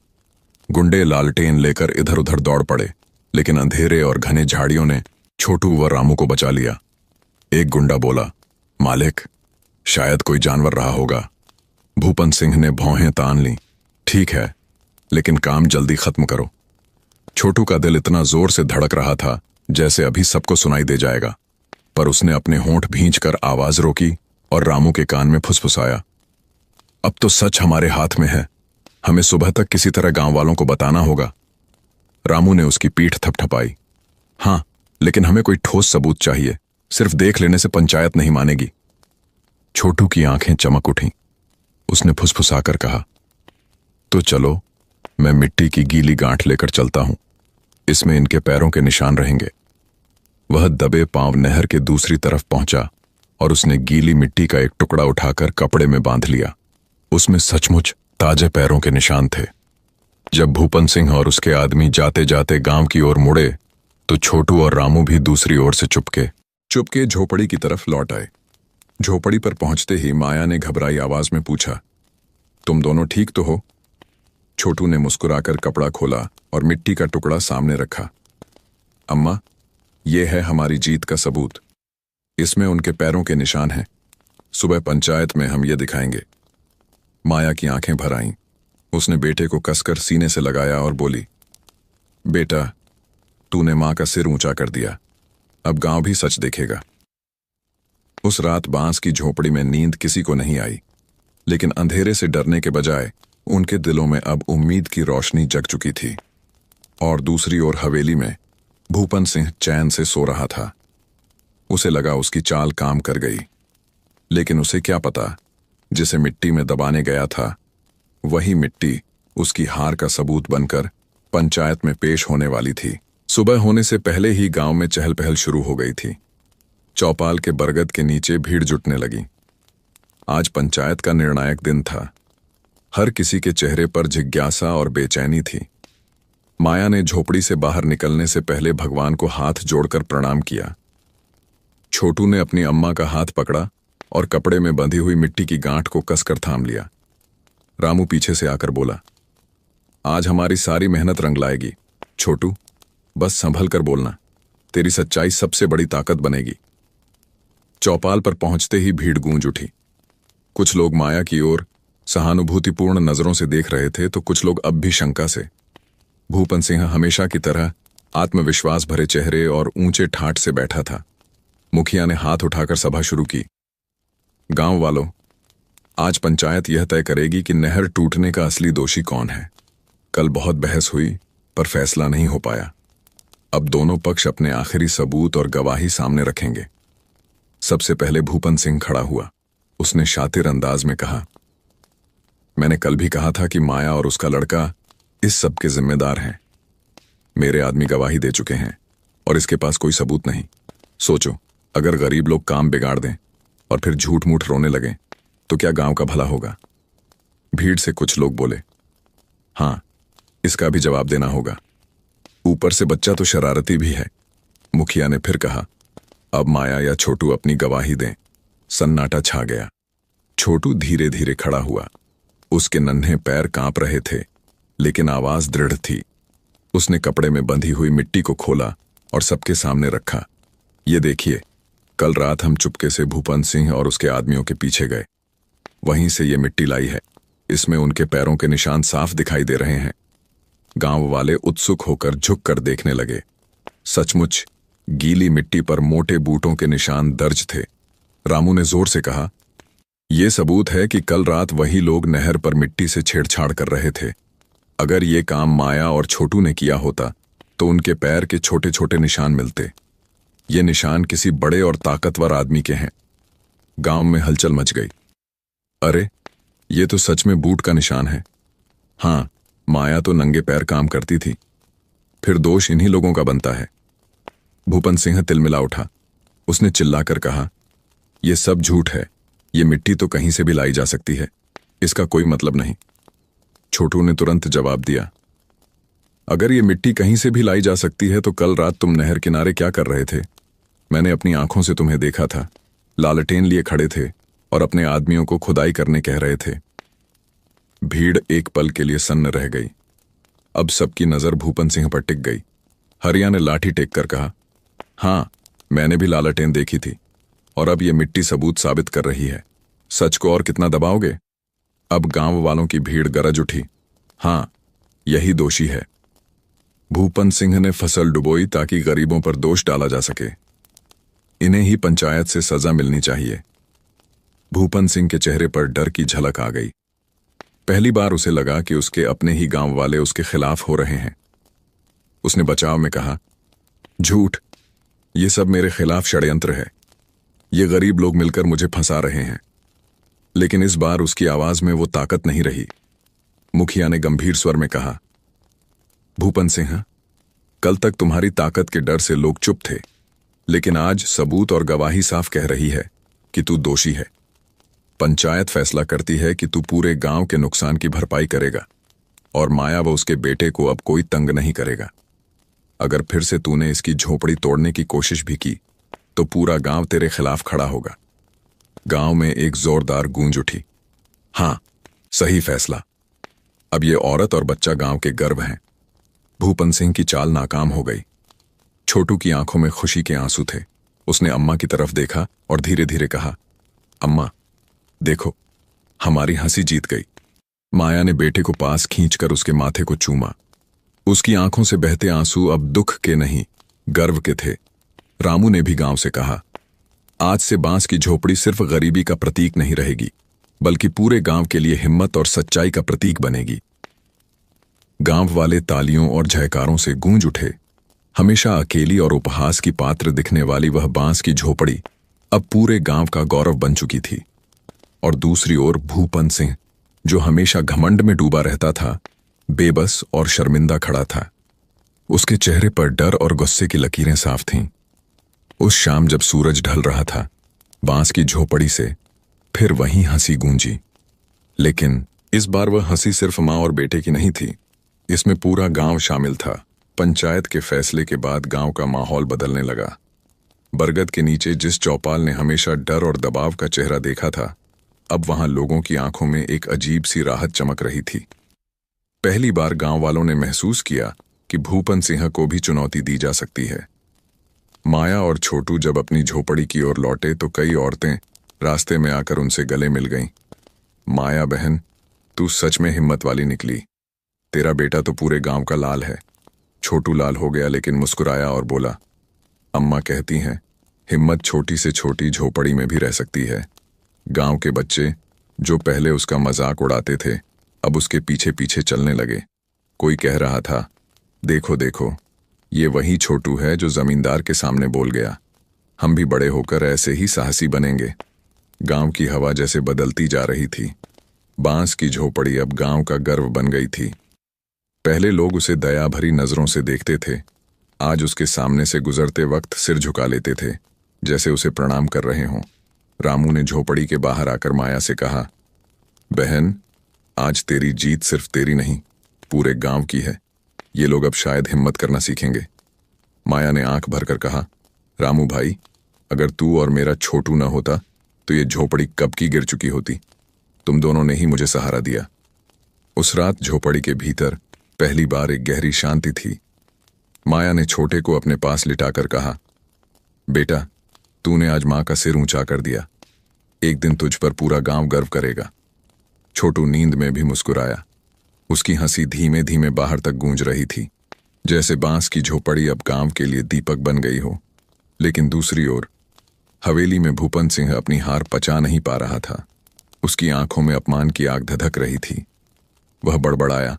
गुंडे लालटेन लेकर इधर उधर दौड़ पड़े, लेकिन अंधेरे और घने झाड़ियों ने छोटू व रामू को बचा लिया। एक गुंडा बोला, मालिक, शायद कोई जानवर रहा होगा। भूपन सिंह ने भौहें तान ली। ठीक है, लेकिन काम जल्दी खत्म करो। छोटू का दिल इतना जोर से धड़क रहा था जैसे अभी सबको सुनाई दे जाएगा, पर उसने अपने होंठ भींचकर आवाज रोकी और रामू के कान में फुसफुसाया, अब तो सच हमारे हाथ में है। हमें सुबह तक किसी तरह गांव वालों को बताना होगा। रामू ने उसकी पीठ थपथपाई। हाँ, लेकिन हमें कोई ठोस सबूत चाहिए। सिर्फ देख लेने से पंचायत नहीं मानेगी। छोटू की आंखें चमक उठीं। उसने फुसफुसाकर कहा, तो चलो, मैं मिट्टी की गीली गांठ लेकर चलता हूं। इसमें इनके पैरों के निशान रहेंगे। वह दबे पांव नहर के दूसरी तरफ पहुंचा और उसने गीली मिट्टी का एक टुकड़ा उठाकर कपड़े में बांध लिया। उसमें सचमुच ताजे पैरों के निशान थे। जब भूपन सिंह और उसके आदमी जाते जाते गांव की ओर मुड़े तो छोटू और रामू भी दूसरी ओर से चुपके झोपड़ी की तरफ लौट आए। झोपड़ी पर पहुंचते ही माया ने घबराई आवाज में पूछा, तुम दोनों ठीक तो हो? छोटू ने मुस्कुराकर कपड़ा खोला और मिट्टी का टुकड़ा सामने रखा। अम्मा, यह है हमारी जीत का सबूत। इसमें उनके पैरों के निशान हैं। सुबह पंचायत में हम ये दिखाएंगे। माया की आंखें भर आईं। उसने बेटे को कसकर सीने से लगाया और बोली, बेटा, तूने मां का सिर ऊंचा कर दिया। अब गांव भी सच देखेगा। उस रात बांस की झोपड़ी में नींद किसी को नहीं आई, लेकिन अंधेरे से डरने के बजाय उनके दिलों में अब उम्मीद की रोशनी जग चुकी थी। और दूसरी ओर हवेली में भूपन सिंह चैन से सो रहा था। उसे लगा उसकी चाल काम कर गई, लेकिन उसे क्या पता, जिसे मिट्टी में दबाने गया था वही मिट्टी उसकी हार का सबूत बनकर पंचायत में पेश होने वाली थी। सुबह होने से पहले ही गांव में चहल पहल शुरू हो गई थी। चौपाल के बरगद के नीचे भीड़ जुटने लगी। आज पंचायत का निर्णायक दिन था। हर किसी के चेहरे पर जिज्ञासा और बेचैनी थी। माया ने झोपड़ी से बाहर निकलने से पहले भगवान को हाथ जोड़कर प्रणाम किया। छोटू ने अपनी अम्मा का हाथ पकड़ा और कपड़े में बंधी हुई मिट्टी की गांठ को कसकर थाम लिया। रामू पीछे से आकर बोला, आज हमारी सारी मेहनत रंग लाएगी। छोटू, बस संभल कर बोलना, तेरी सच्चाई सबसे बड़ी ताकत बनेगी। चौपाल पर पहुंचते ही भीड़ गूंज उठी। कुछ लोग माया की ओर सहानुभूतिपूर्ण नजरों से देख रहे थे तो कुछ लोग अब भी शंका से। भूपन सिंह हमेशा की तरह आत्मविश्वास भरे चेहरे और ऊंचे ठाठ से बैठा था। मुखिया ने हाथ उठाकर सभा शुरू की। गांव वालों, आज पंचायत यह तय करेगी कि नहर टूटने का असली दोषी कौन है। कल बहुत बहस हुई पर फैसला नहीं हो पाया। अब दोनों पक्ष अपने आखिरी सबूत और गवाही सामने रखेंगे। सबसे पहले भूपन सिंह खड़ा हुआ। उसने शातिर अंदाज में कहा, मैंने कल भी कहा था कि माया और उसका लड़का इस सब के जिम्मेदार हैं। मेरे आदमी गवाही दे चुके हैं और इसके पास कोई सबूत नहीं। सोचो, अगर गरीब लोग काम बिगाड़ दें और फिर झूठ मूठ रोने लगें तो क्या गांव का भला होगा। भीड़ से कुछ लोग बोले, हां, इसका भी जवाब देना होगा। ऊपर से बच्चा तो शरारती भी है। मुखिया ने फिर कहा, अब माया या छोटू अपनी गवाही दें। सन्नाटा छा गया। छोटू धीरे धीरे खड़ा हुआ। उसके नन्हे पैर कांप रहे थे, लेकिन आवाज दृढ़ थी। उसने कपड़े में बंधी हुई मिट्टी को खोला और सबके सामने रखा। ये देखिए, कल रात हम चुपके से भूपन सिंह और उसके आदमियों के पीछे गए। वहीं से ये मिट्टी लाई है। इसमें उनके पैरों के निशान साफ दिखाई दे रहे हैं। गांव वाले उत्सुक होकर झुक कर देखने लगे। सचमुच गीली मिट्टी पर मोटे बूटों के निशान दर्ज थे। रामू ने जोर से कहा, यह सबूत है कि कल रात वही लोग नहर पर मिट्टी से छेड़छाड़ कर रहे थे। अगर ये काम माया और छोटू ने किया होता तो उनके पैर के छोटे छोटे निशान मिलते। ये निशान किसी बड़े और ताकतवर आदमी के हैं। गांव में हलचल मच गई। अरे, ये तो सच में बूट का निशान है। हां, माया तो नंगे पैर काम करती थी। फिर दोष इन्हीं लोगों का बनता है। भूपन सिंह तिलमिला उठा। उसने चिल्लाकर कहा, यह सब झूठ है। ये मिट्टी तो कहीं से भी लाई जा सकती है। इसका कोई मतलब नहीं। छोटू ने तुरंत जवाब दिया, अगर ये मिट्टी कहीं से भी लाई जा सकती है तो कल रात तुम नहर किनारे क्या कर रहे थे? मैंने अपनी आंखों से तुम्हें देखा था। लालटेन लिए खड़े थे और अपने आदमियों को खुदाई करने कह रहे थे। भीड़ एक पल के लिए सन्न रह गई। अब सबकी नजर भूपन सिंह पर टिक गई। हरिया ने लाठी टेक कर कहा, हां, मैंने भी लालटेन देखी थी और अब ये मिट्टी सबूत साबित कर रही है। सच को और कितना दबाओगे? अब गांव वालों की भीड़ गरज उठी, हां, यही दोषी है। भूपन सिंह ने फसल डुबोई ताकि गरीबों पर दोष डाला जा सके। इन्हें ही पंचायत से सजा मिलनी चाहिए। भूपन सिंह के चेहरे पर डर की झलक आ गई। पहली बार उसे लगा कि उसके अपने ही गांव वाले उसके खिलाफ हो रहे हैं। उसने बचाव में कहा, झूठ, ये सब मेरे खिलाफ षड्यंत्र है। ये गरीब लोग मिलकर मुझे फंसा रहे हैं। लेकिन इस बार उसकी आवाज में वो ताकत नहीं रही। मुखिया ने गंभीर स्वर में कहा, भूपन सिंह, कल तक तुम्हारी ताकत के डर से लोग चुप थे, लेकिन आज सबूत और गवाही साफ कह रही है कि तू दोषी है। पंचायत फैसला करती है कि तू पूरे गांव के नुकसान की भरपाई करेगा और माया व उसके बेटे को अब कोई तंग नहीं करेगा। अगर फिर से तूने इसकी झोपड़ी तोड़ने की कोशिश भी की तो पूरा गांव तेरे खिलाफ खड़ा होगा। गांव में एक जोरदार गूंज उठी। हां, सही फैसला। अब ये औरत और बच्चा गांव के गर्व हैं। भूपन सिंह की चाल नाकाम हो गई। छोटू की आंखों में खुशी के आंसू थे। उसने अम्मा की तरफ देखा और धीरे धीरे कहा, अम्मा, देखो, हमारी हंसी जीत गई। माया ने बेटे को पास खींचकर उसके माथे को चूमा। उसकी आंखों से बहते आंसू अब दुख के नहीं, गर्व के थे। रामू ने भी गांव से कहा, आज से बांस की झोपड़ी सिर्फ गरीबी का प्रतीक नहीं रहेगी, बल्कि पूरे गांव के लिए हिम्मत और सच्चाई का प्रतीक बनेगी। गांव वाले तालियों और जयकारों से गूंज उठे। हमेशा अकेली और उपहास की पात्र दिखने वाली वह बांस की झोपड़ी अब पूरे गांव का गौरव बन चुकी थी। और दूसरी ओर भूपन सिंह, जो हमेशा घमंड में डूबा रहता था, बेबस और शर्मिंदा खड़ा था। उसके चेहरे पर डर और गुस्से की लकीरें साफ थीं। उस शाम जब सूरज ढल रहा था, बांस की झोपड़ी से फिर वही हंसी गूंजी। लेकिन इस बार वह हंसी सिर्फ मां और बेटे की नहीं थी, इसमें पूरा गांव शामिल था। पंचायत के फैसले के बाद गांव का माहौल बदलने लगा। बरगद के नीचे जिस चौपाल ने हमेशा डर और दबाव का चेहरा देखा था, अब वहां लोगों की आंखों में एक अजीब सी राहत चमक रही थी। पहली बार गांव वालों ने महसूस किया कि भूपन सिंह को भी चुनौती दी जा सकती है। माया और छोटू जब अपनी झोपड़ी की ओर लौटे तो कई औरतें रास्ते में आकर उनसे गले मिल गईं। माया बहन, तू सच में हिम्मत वाली निकली। तेरा बेटा तो पूरे गांव का लाल है। छोटू लाल हो गया लेकिन मुस्कुराया और बोला, अम्मा कहती हैं हिम्मत छोटी से छोटी झोपड़ी में भी रह सकती है। गांव के बच्चे जो पहले उसका मजाक उड़ाते थे, अब उसके पीछे पीछे चलने लगे। कोई कह रहा था, देखो देखो, ये वही छोटू है जो जमींदार के सामने बोल गया, हम भी बड़े होकर ऐसे ही साहसी बनेंगे। गांव की हवा जैसे बदलती जा रही थी। बांस की झोपड़ी अब गांव का गर्व बन गई थी। पहले लोग उसे दया भरी नजरों से देखते थे, आज उसके सामने से गुजरते वक्त सिर झुका लेते थे, जैसे उसे प्रणाम कर रहे हों। रामू ने झोपड़ी के बाहर आकर माया से कहा, बहन, आज तेरी जीत सिर्फ तेरी नहीं, पूरे गांव की है। ये लोग अब शायद हिम्मत करना सीखेंगे। माया ने आंख भरकर कहा, रामू भाई, अगर तू और मेरा छोटू न होता तो ये झोपड़ी कब की गिर चुकी होती। तुम दोनों ने ही मुझे सहारा दिया। उस रात झोपड़ी के भीतर पहली बार एक गहरी शांति थी। माया ने छोटे को अपने पास लिटाकर कहा, बेटा, तूने आज मां का सिर ऊंचा कर दिया। एक दिन तुझ पर पूरा गांव गर्व करेगा। छोटू नींद में भी मुस्कुराया। उसकी हंसी धीमे धीमे बाहर तक गूंज रही थी, जैसे बांस की झोपड़ी अब गांव के लिए दीपक बन गई हो। लेकिन दूसरी ओर हवेली में भूपन सिंह अपनी हार पचा नहीं पा रहा था। उसकी आंखों में अपमान की आग धधक रही थी। वह बड़बड़ाया,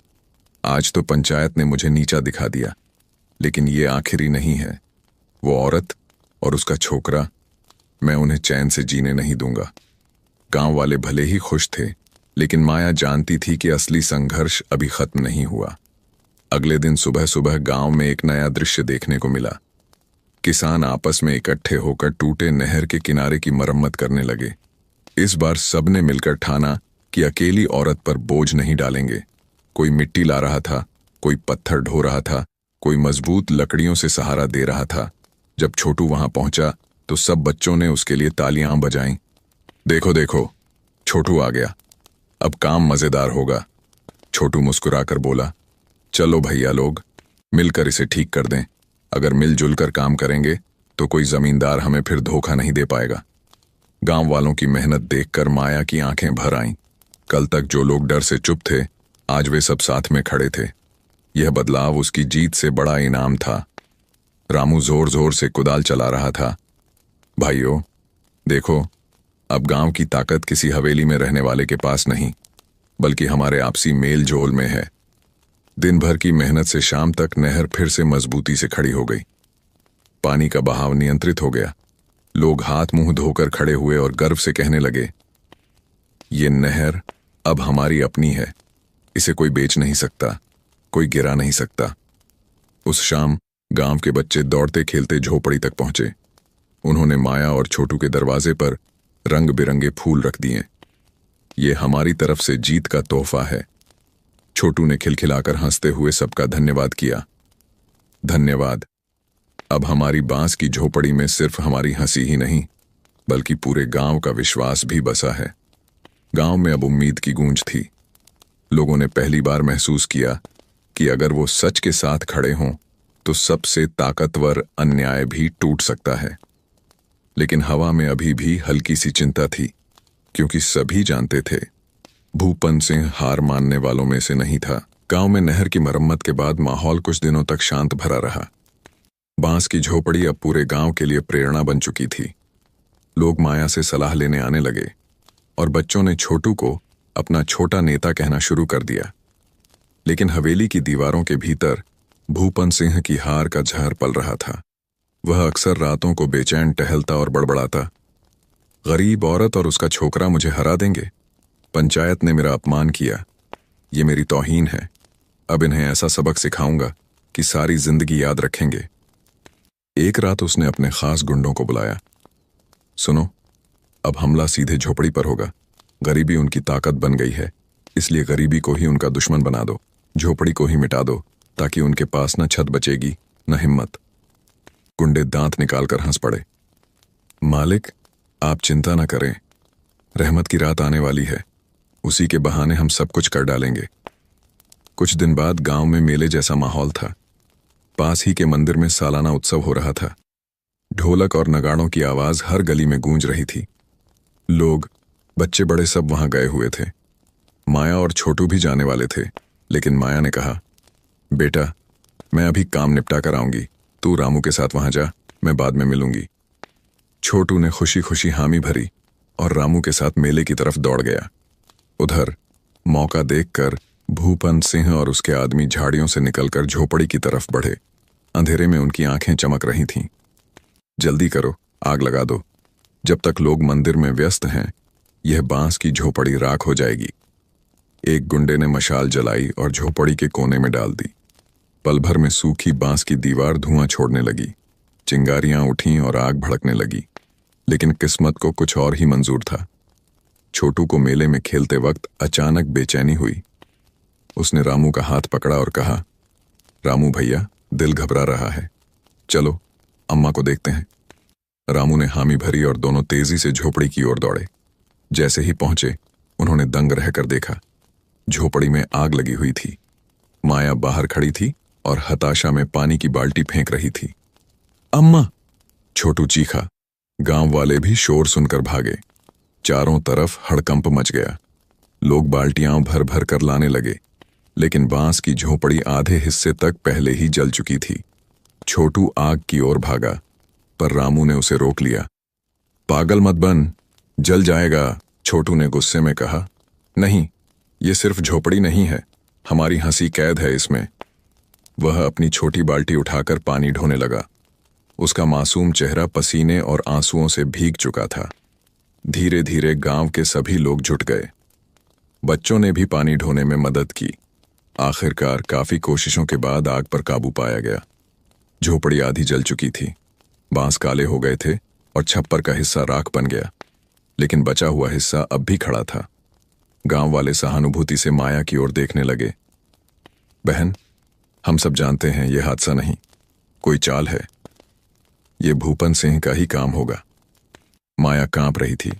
आज तो पंचायत ने मुझे नीचा दिखा दिया, लेकिन ये आखिरी नहीं है। वो औरत और उसका छोकरा, मैं उन्हें चैन से जीने नहीं दूंगा। गांव वाले भले ही खुश थे, लेकिन माया जानती थी कि असली संघर्ष अभी खत्म नहीं हुआ। अगले दिन सुबह सुबह गांव में एक नया दृश्य देखने को मिला। किसान आपस में इकट्ठे होकर टूटे नहर के किनारे की मरम्मत करने लगे। इस बार सबने मिलकर ठाना कि अकेली औरत पर बोझ नहीं डालेंगे। कोई मिट्टी ला रहा था, कोई पत्थर ढो रहा था, कोई मजबूत लकड़ियों से सहारा दे रहा था। जब छोटू वहां पहुंचा तो सब बच्चों ने उसके लिए तालियां बजाईं। देखो देखो, छोटू आ गया, अब काम मजेदार होगा। छोटू मुस्कुराकर बोला, चलो भैया लोग, मिलकर इसे ठीक कर दें। अगर मिलजुल कर काम करेंगे तो कोई जमींदार हमें फिर धोखा नहीं दे पाएगा। गांव वालों की मेहनत देखकर माया की आंखें भर आईं। कल तक जो लोग डर से चुप थे, आज वे सब साथ में खड़े थे। यह बदलाव उसकी जीत से बड़ा इनाम था। रामू जोर जोर से कुदाल चला रहा था। भाइयों, देखो, अब गांव की ताकत किसी हवेली में रहने वाले के पास नहीं, बल्कि हमारे आपसी मेल जोल में है। दिन भर की मेहनत से शाम तक नहर फिर से मजबूती से खड़ी हो गई। पानी का बहाव नियंत्रित हो गया। लोग हाथ मुंह धोकर खड़े हुए और गर्व से कहने लगे, ये नहर अब हमारी अपनी है, इसे कोई बेच नहीं सकता, कोई गिरा नहीं सकता। उस शाम गांव के बच्चे दौड़ते खेलते झोपड़ी तक पहुंचे। उन्होंने माया और छोटू के दरवाजे पर रंग बिरंगे फूल रख दिए। ये हमारी तरफ से जीत का तोहफा है। छोटू ने खिलखिलाकर हंसते हुए सबका धन्यवाद किया। धन्यवाद। अब हमारी बांस की झोपड़ी में सिर्फ हमारी हंसी ही नहीं, बल्कि पूरे गांव का विश्वास भी बसा है। गांव में अब उम्मीद की गूंज थी। लोगों ने पहली बार महसूस किया कि अगर वो सच के साथ खड़े हों तो सबसे ताकतवर अन्याय भी टूट सकता है। लेकिन हवा में अभी भी हल्की सी चिंता थी, क्योंकि सभी जानते थे भूपन सिंह हार मानने वालों में से नहीं था। गांव में नहर की मरम्मत के बाद माहौल कुछ दिनों तक शांत भरा रहा। बांस की झोपड़ी अब पूरे गांव के लिए प्रेरणा बन चुकी थी। लोग माया से सलाह लेने आने लगे और बच्चों ने छोटू को अपना छोटा नेता कहना शुरू कर दिया। लेकिन हवेली की दीवारों के भीतर भूपन सिंह की हार का जहर पल रहा था। वह अक्सर रातों को बेचैन टहलता और बड़बड़ाता, गरीब औरत और उसका छोकरा मुझे हरा देंगे। पंचायत ने मेरा अपमान किया, ये मेरी तौहीन है। अब इन्हें ऐसा सबक सिखाऊंगा कि सारी जिंदगी याद रखेंगे। एक रात उसने अपने खास गुंडों को बुलाया। सुनो, अब हमला सीधे झोपड़ी पर होगा। गरीबी उनकी ताकत बन गई है, इसलिए गरीबी को ही उनका दुश्मन बना दो, झोपड़ी को ही मिटा दो, ताकि उनके पास न छत बचेगी न हिम्मत। गुंडे दांत निकालकर हंस पड़े। मालिक, आप चिंता न करें, रहमत की रात आने वाली है, उसी के बहाने हम सब कुछ कर डालेंगे। कुछ दिन बाद गांव में मेले जैसा माहौल था। पास ही के मंदिर में सालाना उत्सव हो रहा था। ढोलक और नगाड़ों की आवाज हर गली में गूंज रही थी। लोग, बच्चे बड़े सब वहां गए हुए थे। माया और छोटू भी जाने वाले थे, लेकिन माया ने कहा, बेटा, मैं अभी काम निपटा कर आऊंगी, तू रामू के साथ वहां जा, मैं बाद में मिलूंगी। छोटू ने खुशी खुशी हामी भरी और रामू के साथ मेले की तरफ दौड़ गया। उधर मौका देखकर भूपन सिंह और उसके आदमी झाड़ियों से निकलकर झोपड़ी की तरफ बढ़े। अंधेरे में उनकी आंखें चमक रही थीं। जल्दी करो, आग लगा दो। जब तक लोग मंदिर में व्यस्त हैं, यह बांस की झोपड़ी राख हो जाएगी। एक गुंडे ने मशाल जलाई और झोपड़ी के कोने में डाल दी। पल भर में सूखी बांस की दीवार धुआं छोड़ने लगी। चिंगारियां उठीं और आग भड़कने लगी। लेकिन किस्मत को कुछ और ही मंजूर था। छोटू को मेले में खेलते वक्त अचानक बेचैनी हुई। उसने रामू का हाथ पकड़ा और कहा, रामू भैया, दिल घबरा रहा है, चलो अम्मा को देखते हैं। रामू ने हामी भरी और दोनों तेजी से झोपड़ी की ओर दौड़े। जैसे ही पहुंचे, उन्होंने दंग रहकर देखा। झोपड़ी में आग लगी हुई थी। माया बाहर खड़ी थी और हताशा में पानी की बाल्टी फेंक रही थी। अम्मा! छोटू चीखा। गांव वाले भी शोर सुनकर भागे। चारों तरफ हड़कंप मच गया। लोग बाल्टियां भर भर कर लाने लगे, लेकिन बांस की झोपड़ी आधे हिस्से तक पहले ही जल चुकी थी। छोटू आग की ओर भागा, पर रामू ने उसे रोक लिया। पागल मत बन, जल जाएगा, छोटू ने गुस्से में कहा। नहीं, ये सिर्फ झोपड़ी नहीं है, हमारी हंसी कैद है इसमें। वह अपनी छोटी बाल्टी उठाकर पानी ढोने लगा। उसका मासूम चेहरा पसीने और आंसुओं से भीग चुका था। धीरे धीरे गांव के सभी लोग जुट गए। बच्चों ने भी पानी ढोने में मदद की। आखिरकार काफी कोशिशों के बाद आग पर काबू पाया गया। झोपड़ी आधी जल चुकी थी। बांस काले हो गए थे और छप्पर का हिस्सा राख बन गया, लेकिन बचा हुआ हिस्सा अब भी खड़ा था। गांव वाले सहानुभूति से माया की ओर देखने लगे। बहन, हम सब जानते हैं यह हादसा नहीं, कोई चाल है। ये भूपन सिंह का ही काम होगा। माया कांप रही थी।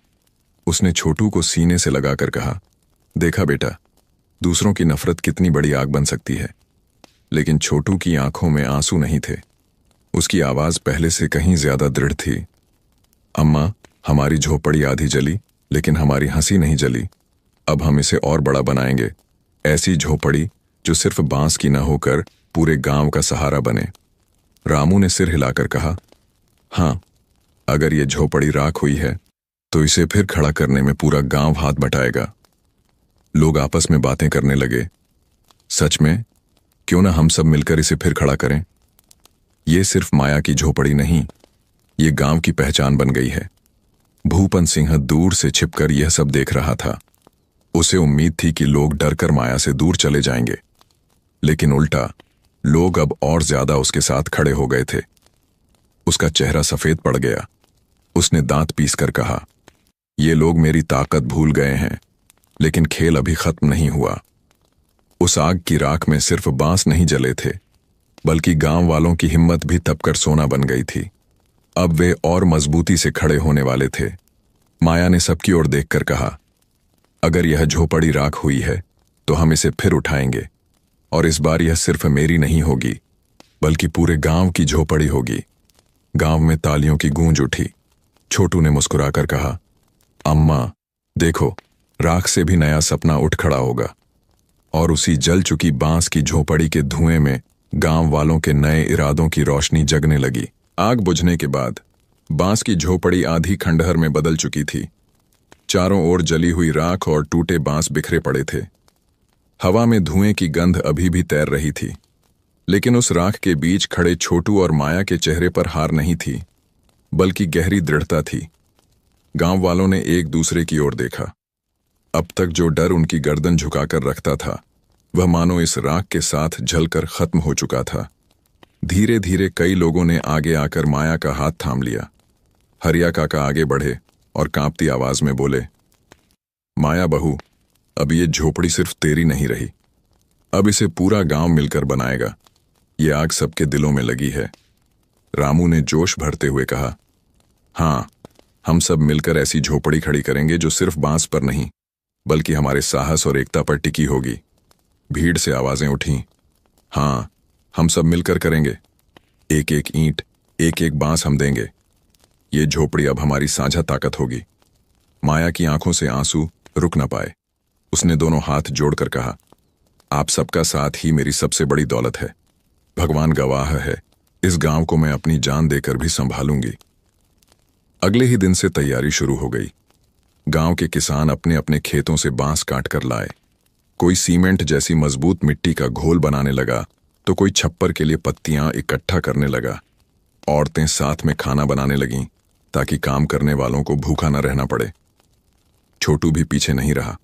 उसने छोटू को सीने से लगाकर कहा, देखा बेटा, दूसरों की नफरत कितनी बड़ी आग बन सकती है। लेकिन छोटू की आंखों में आंसू नहीं थे। उसकी आवाज पहले से कहीं ज्यादा दृढ़ थी। अम्मा, हमारी झोपड़ी आधी जली, लेकिन हमारी हंसी नहीं जली। अब हम इसे और बड़ा बनाएंगे। ऐसी झोपड़ी जो सिर्फ बांस की न होकर पूरे गांव का सहारा बने। रामू ने सिर हिलाकर कहा, हाँ, अगर ये झोपड़ी राख हुई है तो इसे फिर खड़ा करने में पूरा गांव हाथ बटाएगा। लोग आपस में बातें करने लगे। सच में, क्यों ना हम सब मिलकर इसे फिर खड़ा करें। ये सिर्फ माया की झोपड़ी नहीं, ये गांव की पहचान बन गई है। भूपन सिंह दूर से छिपकर यह सब देख रहा था। उसे उम्मीद थी कि लोग डरकर माया से दूर चले जाएंगे, लेकिन उल्टा, लोग अब और ज्यादा उसके साथ खड़े हो गए थे। उसका चेहरा सफेद पड़ गया। उसने दांत पीसकर कहा, ये लोग मेरी ताकत भूल गए हैं, लेकिन खेल अभी खत्म नहीं हुआ। उस आग की राख में सिर्फ बांस नहीं जले थे, बल्कि गांव वालों की हिम्मत भी तपकर सोना बन गई थी। अब वे और मजबूती से खड़े होने वाले थे। माया ने सबकी ओर देखकर कहा, अगर यह झोपड़ी राख हुई है तो हम इसे फिर उठाएंगे, और इस बार यह सिर्फ मेरी नहीं होगी, बल्कि पूरे गांव की झोपड़ी होगी। गांव में तालियों की गूंज उठी। छोटू ने मुस्कुराकर कहा, अम्मा, देखो, राख से भी नया सपना उठ खड़ा होगा। और उसी जल चुकी बांस की झोपड़ी के धुएं में गांव वालों के नए इरादों की रोशनी जगने लगी। आग बुझने के बाद बांस की झोपड़ी आधी खंडहर में बदल चुकी थी। चारों ओर जली हुई राख और टूटे बांस बिखरे पड़े थे। हवा में धुएं की गंध अभी भी तैर रही थी। लेकिन उस राख के बीच खड़े छोटू और माया के चेहरे पर हार नहीं थी, बल्कि गहरी दृढ़ता थी। गांव वालों ने एक दूसरे की ओर देखा। अब तक जो डर उनकी गर्दन झुकाकर रखता था, वह मानो इस राख के साथ जलकर खत्म हो चुका था। धीरे धीरे कई लोगों ने आगे आकर माया का हाथ थाम लिया। हरिया काका आगे बढ़े और कांपती आवाज में बोले, माया बहू, अब ये झोपड़ी सिर्फ तेरी नहीं रही, अब इसे पूरा गांव मिलकर बनाएगा। ये आग सबके दिलों में लगी है। रामू ने जोश भरते हुए कहा, हाँ, हम सब मिलकर ऐसी झोपड़ी खड़ी करेंगे जो सिर्फ बांस पर नहीं, बल्कि हमारे साहस और एकता पर टिकी होगी। भीड़ से आवाजें उठीं, हाँ, हम सब मिलकर करेंगे। एक एक ईंट, एक एक बांस हम देंगे। ये झोपड़ी अब हमारी साझा ताकत होगी। माया की आंखों से आंसू रुक न पाए। उसने दोनों हाथ जोड़कर कहा, आप सबका साथ ही मेरी सबसे बड़ी दौलत है। भगवान गवाह है, इस गांव को मैं अपनी जान देकर भी संभालूंगी। अगले ही दिन से तैयारी शुरू हो गई। गांव के किसान अपने अपने खेतों से बांस काट कर लाए। कोई सीमेंट जैसी मजबूत मिट्टी का घोल बनाने लगा, तो कोई छप्पर के लिए पत्तियां इकट्ठा करने लगा। औरतें साथ में खाना बनाने लगीं, ताकि काम करने वालों को भूखा न रहना पड़े। छोटू भी पीछे नहीं रहा।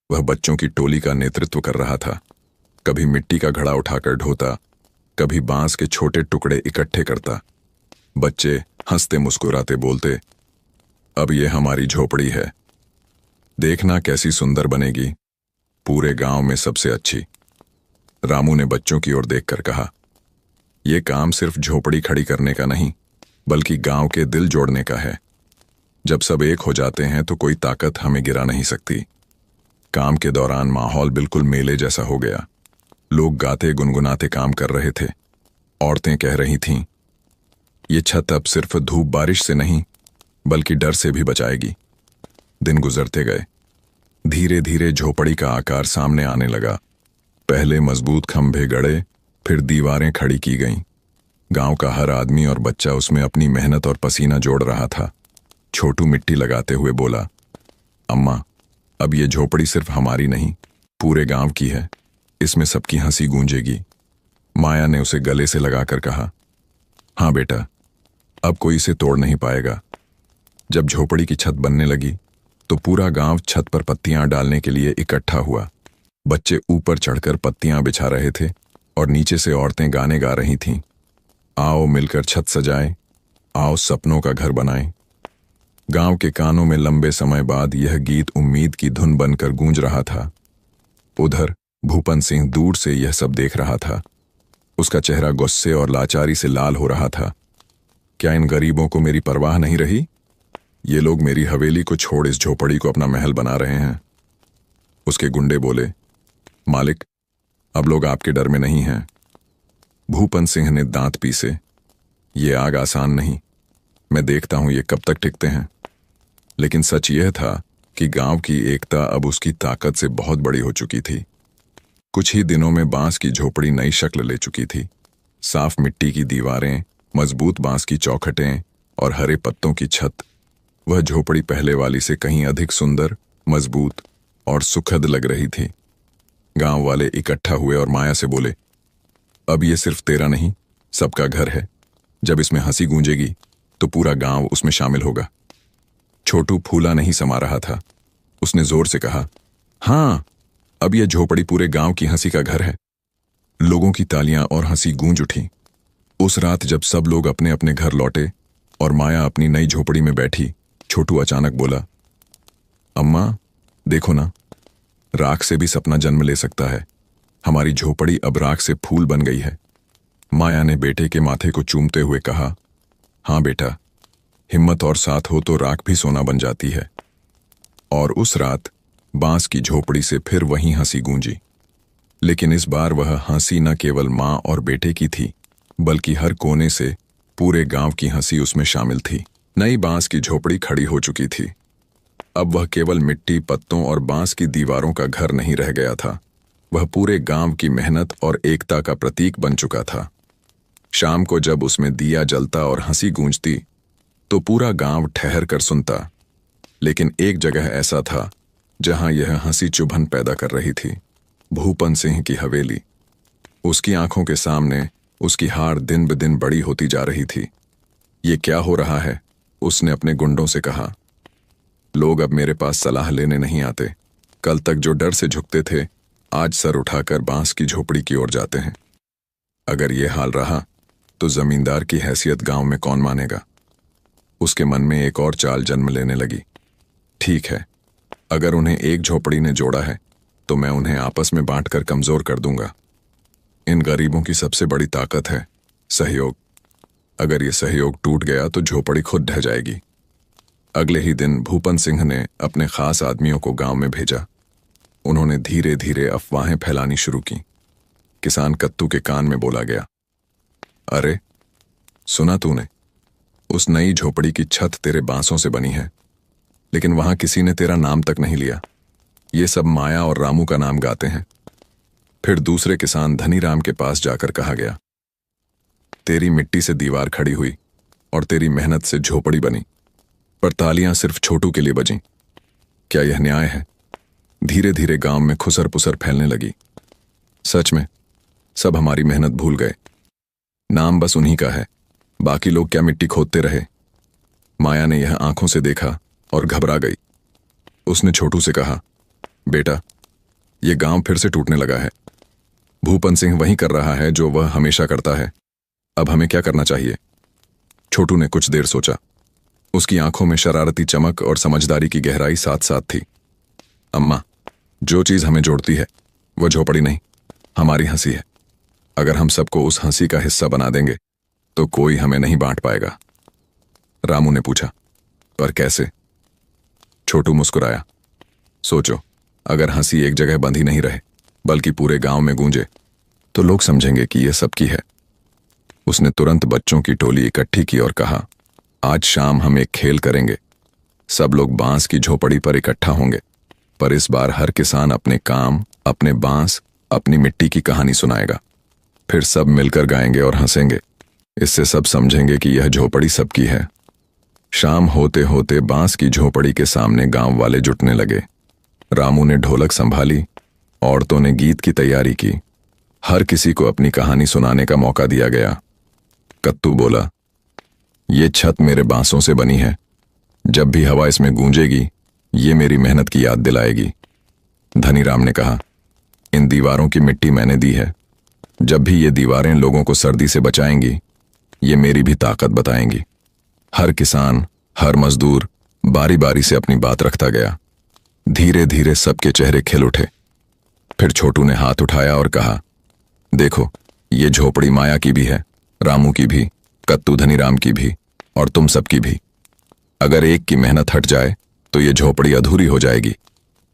वह बच्चों की टोली का नेतृत्व कर रहा था। कभी मिट्टी का घड़ा उठाकर ढोता, कभी बांस के छोटे टुकड़े इकट्ठे करता। बच्चे हंसते मुस्कुराते बोलते, अब ये हमारी झोपड़ी है, देखना कैसी सुंदर बनेगी, पूरे गांव में सबसे अच्छी। रामू ने बच्चों की ओर देखकर कहा, यह काम सिर्फ झोपड़ी खड़ी करने का नहीं, बल्कि गांव के दिल जोड़ने का है। जब सब एक हो जाते हैं तो कोई ताकत हमें गिरा नहीं सकती। काम के दौरान माहौल बिल्कुल मेले जैसा हो गया। लोग गाते गुनगुनाते काम कर रहे थे। औरतें कह रही थीं, ये छत अब सिर्फ धूप बारिश से नहीं, बल्कि डर से भी बचाएगी। दिन गुजरते गए। धीरे धीरे झोपड़ी का आकार सामने आने लगा। पहले मजबूत खंभे गड़े, फिर दीवारें खड़ी की गईं। गांव का हर आदमी और बच्चा उसमें अपनी मेहनत और पसीना जोड़ रहा था। छोटू मिट्टी लगाते हुए बोला, अम्मा, अब ये झोपड़ी सिर्फ हमारी नहीं, पूरे गांव की है। इसमें सबकी हंसी गूंजेगी। माया ने उसे गले से लगाकर कहा, हाँ बेटा, अब कोई इसे तोड़ नहीं पाएगा। जब झोपड़ी की छत बनने लगी, तो पूरा गांव छत पर पत्तियां डालने के लिए इकट्ठा हुआ। बच्चे ऊपर चढ़कर पत्तियां बिछा रहे थे और नीचे से औरतें गाने गा रही थीं, आओ मिलकर छत सजाएं, आओ सपनों का घर बनाएं। गांव के कानों में लंबे समय बाद यह गीत उम्मीद की धुन बनकर गूंज रहा था। उधर भूपन सिंह दूर से यह सब देख रहा था। उसका चेहरा गुस्से और लाचारी से लाल हो रहा था। क्या इन गरीबों को मेरी परवाह नहीं रही? ये लोग मेरी हवेली को छोड़ इस झोपड़ी को अपना महल बना रहे हैं। उसके गुंडे बोले, मालिक, अब लोग आपके डर में नहीं हैं। भूपन सिंह ने दांत पीसे, ये आग आसान नहीं, मैं देखता हूं ये कब तक टिकते हैं। लेकिन सच यह था कि गांव की एकता अब उसकी ताकत से बहुत बड़ी हो चुकी थी। कुछ ही दिनों में बांस की झोपड़ी नई शक्ल ले चुकी थी। साफ मिट्टी की दीवारें, मजबूत बांस की चौखटें और हरे पत्तों की छत। वह झोपड़ी पहले वाली से कहीं अधिक सुंदर, मजबूत और सुखद लग रही थी। गांव वाले इकट्ठा हुए और माया से बोले, अब ये सिर्फ तेरा नहीं, सबका घर है। जब इसमें हंसी गूंजेगी तो पूरा गांव उसमें शामिल होगा। छोटू फूला नहीं समा रहा था। उसने जोर से कहा, हाँ, अब यह झोपड़ी पूरे गांव की हंसी का घर है। लोगों की तालियां और हंसी गूंज उठी। उस रात जब सब लोग अपने अपने घर लौटे और माया अपनी नई झोपड़ी में बैठी, छोटू अचानक बोला, अम्मा, देखो ना, राख से भी सपना जन्म ले सकता है। हमारी झोपड़ी अब राख से फूल बन गई है। माया ने बेटे के माथे को चूमते हुए कहा, हाँ बेटा, हिम्मत और साथ हो तो राख भी सोना बन जाती है। और उस रात बांस की झोपड़ी से फिर वही हंसी गूंजी। लेकिन इस बार वह हंसी न केवल मां और बेटे की थी, बल्कि हर कोने से पूरे गांव की हंसी उसमें शामिल थी। नई बांस की झोपड़ी खड़ी हो चुकी थी। अब वह केवल मिट्टी, पत्तों और बांस की दीवारों का घर नहीं रह गया था। वह पूरे गांव की मेहनत और एकता का प्रतीक बन चुका था। शाम को जब उसमें दिया जलता और हंसी गूंजती, तो पूरा गांव ठहर कर सुनता। लेकिन एक जगह ऐसा था जहां यह हंसी चुभन पैदा कर रही थी, भूपन सिंह की हवेली। उसकी आंखों के सामने उसकी हार दिन ब दिन बड़ी होती जा रही थी। ये क्या हो रहा है? उसने अपने गुंडों से कहा। लोग अब मेरे पास सलाह लेने नहीं आते। कल तक जो डर से झुकते थे, आज सर उठाकर बांस की झोपड़ी की ओर जाते हैं। अगर ये हाल रहा तो जमींदार की हैसियत गांव में कौन मानेगा? उसके मन में एक और चाल जन्म लेने लगी। ठीक है, अगर उन्हें एक झोपड़ी ने जोड़ा है तो मैं उन्हें आपस में बांटकर कमजोर कर दूंगा। इन गरीबों की सबसे बड़ी ताकत है सहयोग। अगर ये सहयोग टूट गया तो झोपड़ी खुद ढह जाएगी। अगले ही दिन भूपन सिंह ने अपने खास आदमियों को गांव में भेजा। उन्होंने धीरे धीरे अफवाहें फैलानी शुरू की। किसान कत्तू के कान में बोला गया, अरे सुना तूने, उस नई झोपड़ी की छत तेरे बांसों से बनी है, लेकिन वहां किसी ने तेरा नाम तक नहीं लिया। ये सब माया और रामू का नाम गाते हैं। फिर दूसरे किसान धनीराम के पास जाकर कहा गया, तेरी मिट्टी से दीवार खड़ी हुई और तेरी मेहनत से झोपड़ी बनी, पर तालियां सिर्फ छोटू के लिए बजीं। क्या यह न्याय है? धीरे धीरे गांव में खुसर पुसर फैलने लगी। सच में सब हमारी मेहनत भूल गए। नाम बस उन्हीं का है, बाकी लोग क्या मिट्टी खोदते रहे। माया ने यह आंखों से देखा और घबरा गई। उसने छोटू से कहा, बेटा, यह गांव फिर से टूटने लगा है। भूपन सिंह वही कर रहा है जो वह हमेशा करता है। अब हमें क्या करना चाहिए? छोटू ने कुछ देर सोचा। उसकी आंखों में शरारती चमक और समझदारी की गहराई साथ साथ थी। अम्मा, जो चीज हमें जोड़ती है वह झोपड़ी नहीं, हमारी हंसी है। अगर हम सबको उस हंसी का हिस्सा बना देंगे तो कोई हमें नहीं बांट पाएगा। रामू ने पूछा, पर कैसे? छोटू मुस्कुराया। सोचो, अगर हंसी एक जगह बंधी नहीं रहे बल्कि पूरे गांव में गूंजे तो लोग समझेंगे कि यह सबकी है। उसने तुरंत बच्चों की टोली इकट्ठी की और कहा, आज शाम हम एक खेल करेंगे। सब लोग बांस की झोपड़ी पर इकट्ठा होंगे, पर इस बार हर किसान अपने काम, अपने बांस, अपनी मिट्टी की कहानी सुनाएगा। फिर सब मिलकर गाएंगे और हंसेंगे। इससे सब समझेंगे कि यह झोपड़ी सबकी है। शाम होते होते बांस की झोपड़ी के सामने गांव वाले जुटने लगे। रामू ने ढोलक संभाली, औरतों ने गीत की तैयारी की। हर किसी को अपनी कहानी सुनाने का मौका दिया गया। कत्तू बोला, ये छत मेरे बांसों से बनी है। जब भी हवा इसमें गूंजेगी ये मेरी मेहनत की याद दिलाएगी। धनीराम ने कहा, इन दीवारों की मिट्टी मैंने दी है। जब भी ये दीवारें लोगों को सर्दी से बचाएंगी ये मेरी भी ताकत बताएंगी। हर किसान, हर मजदूर बारी बारी से अपनी बात रखता गया। धीरे धीरे सबके चेहरे खिल उठे। फिर छोटू ने हाथ उठाया और कहा, देखो, ये झोपड़ी माया की भी है, रामू की भी, कत्तू धनीराम की भी और तुम सबकी भी। अगर एक की मेहनत हट जाए तो ये झोपड़ी अधूरी हो जाएगी।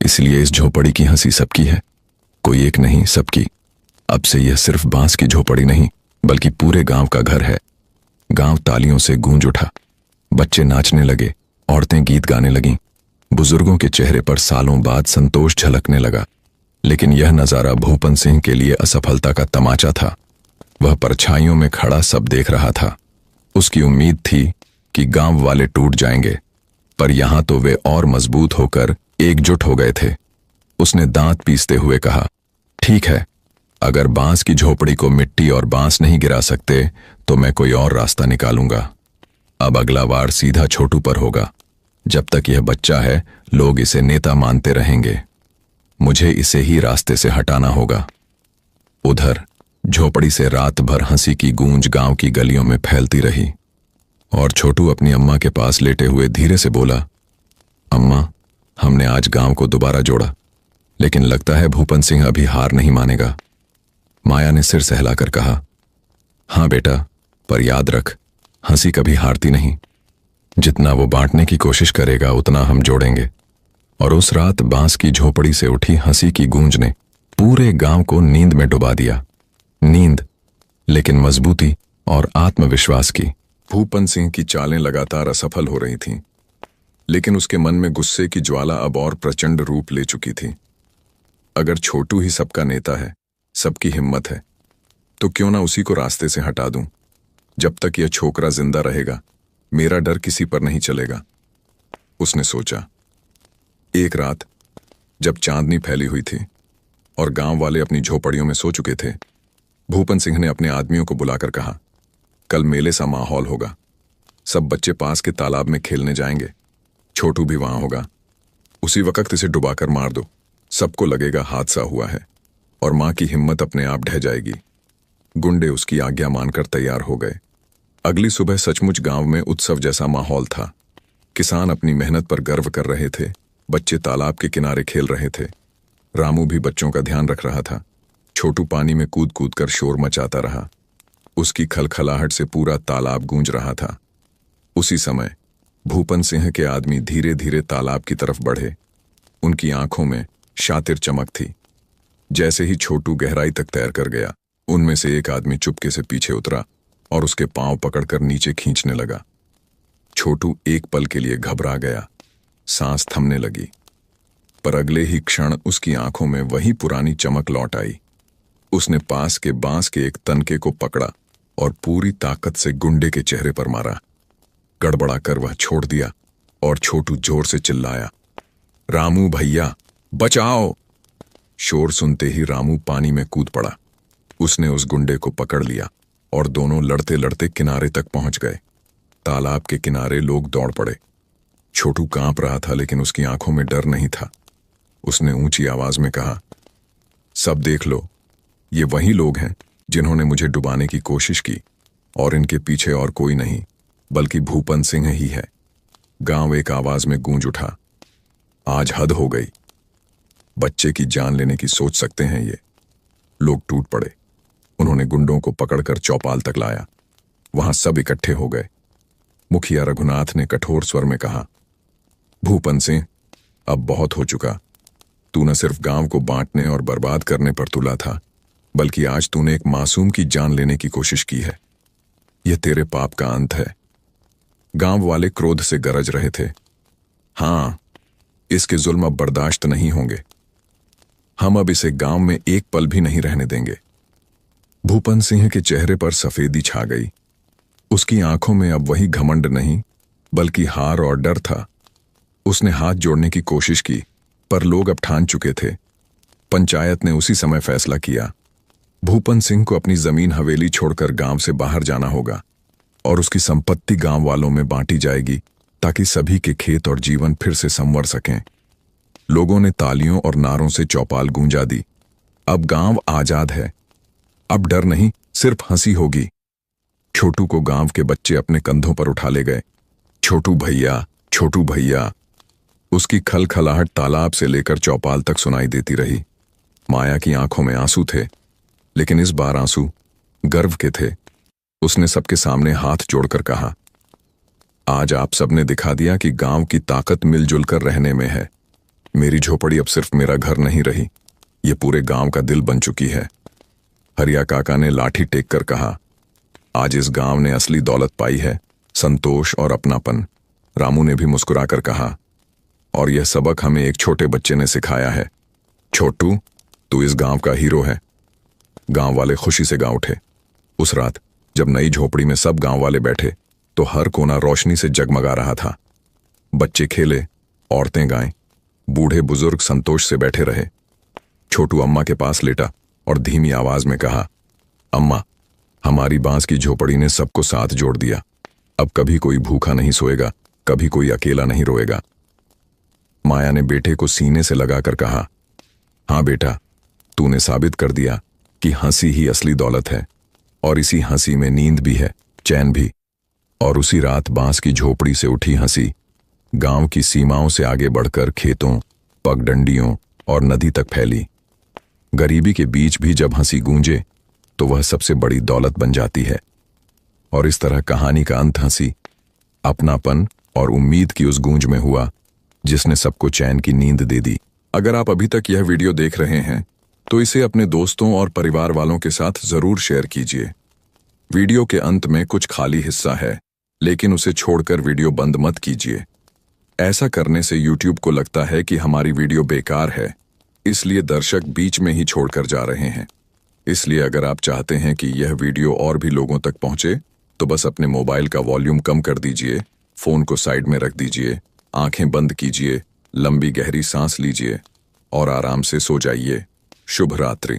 इसलिए इस झोपड़ी की हंसी सबकी है, कोई एक नहीं, सबकी। अब से यह सिर्फ बांस की झोपड़ी नहीं बल्कि पूरे गांव का घर है। गांव तालियों से गूंज उठा। बच्चे नाचने लगे, औरतें गीत गाने लगीं। बुजुर्गों के चेहरे पर सालों बाद संतोष झलकने लगा। लेकिन यह नजारा भूपन सिंह के लिए असफलता का तमाचा था। वह परछाइयों में खड़ा सब देख रहा था। उसकी उम्मीद थी कि गांव वाले टूट जाएंगे, पर यहां तो वे और मजबूत होकर एकजुट हो गए थे। उसने दांत पीसते हुए कहा, ठीक है, अगर बांस की झोपड़ी को मिट्टी और बांस नहीं गिरा सकते तो मैं कोई और रास्ता निकालूंगा। अब अगला वार सीधा छोटू पर होगा। जब तक यह बच्चा है लोग इसे नेता मानते रहेंगे। मुझे इसे ही रास्ते से हटाना होगा। उधर झोपड़ी से रात भर हंसी की गूंज गांव की गलियों में फैलती रही और छोटू अपनी अम्मा के पास लेटे हुए धीरे से बोला, अम्मा, हमने आज गांव को दोबारा जोड़ा, लेकिन लगता है भूपन सिंह अभी हार नहीं मानेगा। माया ने सिर सहलाकर कहा, हाँ बेटा, पर याद रख, हंसी कभी हारती नहीं। जितना वो बांटने की कोशिश करेगा उतना हम जोड़ेंगे। और उस रात बांस की झोपड़ी से उठी हंसी की गूंज ने पूरे गांव को नींद में डुबा दिया। नींद, लेकिन मजबूती और आत्मविश्वास की। भूपन सिंह की चालें लगातार असफल हो रही थीं, लेकिन उसके मन में गुस्से की ज्वाला अब और प्रचंड रूप ले चुकी थी। अगर छोटू ही सबका नेता है, सबकी हिम्मत है, तो क्यों ना उसी को रास्ते से हटा दूं। जब तक यह छोकरा जिंदा रहेगा मेरा डर किसी पर नहीं चलेगा, उसने सोचा। एक रात जब चांदनी फैली हुई थी और गांव वाले अपनी झोपड़ियों में सो चुके थे, भूपन सिंह ने अपने आदमियों को बुलाकर कहा, कल मेले सा माहौल होगा। सब बच्चे पास के तालाब में खेलने जाएंगे। छोटू भी वहां होगा। उसी वक्त इसे डुबाकर मार दो। सबको लगेगा हादसा हुआ है और मां की हिम्मत अपने आप ढह जाएगी। गुंडे उसकी आज्ञा मानकर तैयार हो गए। अगली सुबह सचमुच गांव में उत्सव जैसा माहौल था। किसान अपनी मेहनत पर गर्व कर रहे थे। बच्चे तालाब के किनारे खेल रहे थे। रामू भी बच्चों का ध्यान रख रहा था। छोटू पानी में कूद कूद कर शोर मचाता रहा। उसकी खलखलाहट से पूरा तालाब गूंज रहा था। उसी समय भूपन सिंह के आदमी धीरे धीरे तालाब की तरफ बढ़े। उनकी आंखों में शातिर चमक थी। जैसे ही छोटू गहराई तक तैर कर गया, उनमें से एक आदमी चुपके से पीछे उतरा और उसके पांव पकड़कर नीचे खींचने लगा। छोटू एक पल के लिए घबरा गया। सांस थमने लगी, पर अगले ही क्षण उसकी आंखों में वही पुरानी चमक लौट आई। उसने पास के बांस के एक तनके को पकड़ा और पूरी ताकत से गुंडे के चेहरे पर मारा। गड़बड़ा कर वह छोड़ दिया और छोटू जोर से चिल्लाया, रामू भैया बचाओ। शोर सुनते ही रामू पानी में कूद पड़ा। उसने उस गुंडे को पकड़ लिया और दोनों लड़ते लड़ते किनारे तक पहुंच गए। तालाब के किनारे लोग दौड़ पड़े। छोटू कांप रहा था, लेकिन उसकी आंखों में डर नहीं था। उसने ऊंची आवाज में कहा, सब देख लो, ये वही लोग हैं जिन्होंने मुझे डुबाने की कोशिश की, और इनके पीछे और कोई नहीं बल्कि भूपन सिंह ही है। गांव एक आवाज में गूंज उठा, आज हद हो गई। बच्चे की जान लेने की सोच सकते हैं ये। लोग टूट पड़े। उन्होंने गुंडों को पकड़कर चौपाल तक लाया। वहां सब इकट्ठे हो गए। मुखिया रघुनाथ ने कठोर स्वर में कहा, भूपन सिंह, अब बहुत हो चुका। तू न सिर्फ गांव को बांटने और बर्बाद करने पर तुला था, बल्कि आज तूने एक मासूम की जान लेने की कोशिश की है। यह तेरे पाप का अंत है। गांव वाले क्रोध से गरज रहे थे। हां, इसके जुल्म अब बर्दाश्त नहीं होंगे। हम अब इसे गांव में एक पल भी नहीं रहने देंगे। भूपन सिंह के चेहरे पर सफेदी छा गई। उसकी आंखों में अब वही घमंड नहीं बल्कि हार और डर था। उसने हाथ जोड़ने की कोशिश की, पर लोग अब ठान चुके थे। पंचायत ने उसी समय फैसला किया, भूपन सिंह को अपनी जमीन हवेली छोड़कर गांव से बाहर जाना होगा और उसकी संपत्ति गांव वालों में बांटी जाएगी, ताकि सभी के खेत और जीवन फिर से संवर सकें। लोगों ने तालियों और नारों से चौपाल गूंजा दी। अब गांव आजाद है। अब डर नहीं, सिर्फ हंसी होगी। छोटू को गांव के बच्चे अपने कंधों पर उठा ले गए। छोटू भैया, छोटू भैया। उसकी खलखलाहट तालाब से लेकर चौपाल तक सुनाई देती रही। माया की आंखों में आंसू थे, लेकिन इस बार आंसू गर्व के थे। उसने सबके सामने हाथ जोड़कर कहा, आज आप सबने दिखा दिया कि गांव की ताकत मिलजुल कर रहने में है। मेरी झोपड़ी अब सिर्फ मेरा घर नहीं रही, ये पूरे गांव का दिल बन चुकी है। हरिया काका ने लाठी टेक कर कहा, आज इस गांव ने असली दौलत पाई है, संतोष और अपनापन। रामू ने भी मुस्कुराकर कहा, और यह सबक हमें एक छोटे बच्चे ने सिखाया है। छोटू, तू इस गांव का हीरो है। गांव वाले खुशी से गा उठे। उस रात जब नई झोपड़ी में सब गांव वाले बैठे तो हर कोना रोशनी से जगमगा रहा था। बच्चे खेले, औरतें गाएं, बूढ़े बुजुर्ग संतोष से बैठे रहे। छोटू अम्मा के पास लेटा और धीमी आवाज में कहा, अम्मा, हमारी बांस की झोपड़ी ने सबको साथ जोड़ दिया। अब कभी कोई भूखा नहीं सोएगा, कभी कोई अकेला नहीं रोएगा। माया ने बेटे को सीने से लगाकर कहा, हाँ बेटा, तूने साबित कर दिया कि हंसी ही असली दौलत है, और इसी हंसी में नींद भी है, चैन भी। और उसी रात बांस की झोपड़ी से उठी हंसी गांव की सीमाओं से आगे बढ़कर खेतों, पगडंडियों और नदी तक फैली। गरीबी के बीच भी जब हंसी गूंजे तो वह सबसे बड़ी दौलत बन जाती है। और इस तरह कहानी का अंत हंसी, अपनापन और उम्मीद की उस गूंज में हुआ जिसने सबको चैन की नींद दे दी। अगर आप अभी तक यह वीडियो देख रहे हैं तो इसे अपने दोस्तों और परिवार वालों के साथ जरूर शेयर कीजिए। वीडियो के अंत में कुछ खाली हिस्सा है, लेकिन उसे छोड़कर वीडियो बंद मत कीजिए। ऐसा करने से YouTube को लगता है कि हमारी वीडियो बेकार है, इसलिए दर्शक बीच में ही छोड़कर जा रहे हैं। इसलिए अगर आप चाहते हैं कि यह वीडियो और भी लोगों तक पहुंचे तो बस अपने मोबाइल का वॉल्यूम कम कर दीजिए, फोन को साइड में रख दीजिए, आंखें बंद कीजिए, लंबी गहरी सांस लीजिए और आराम से सो जाइए। शुभ रात्रि।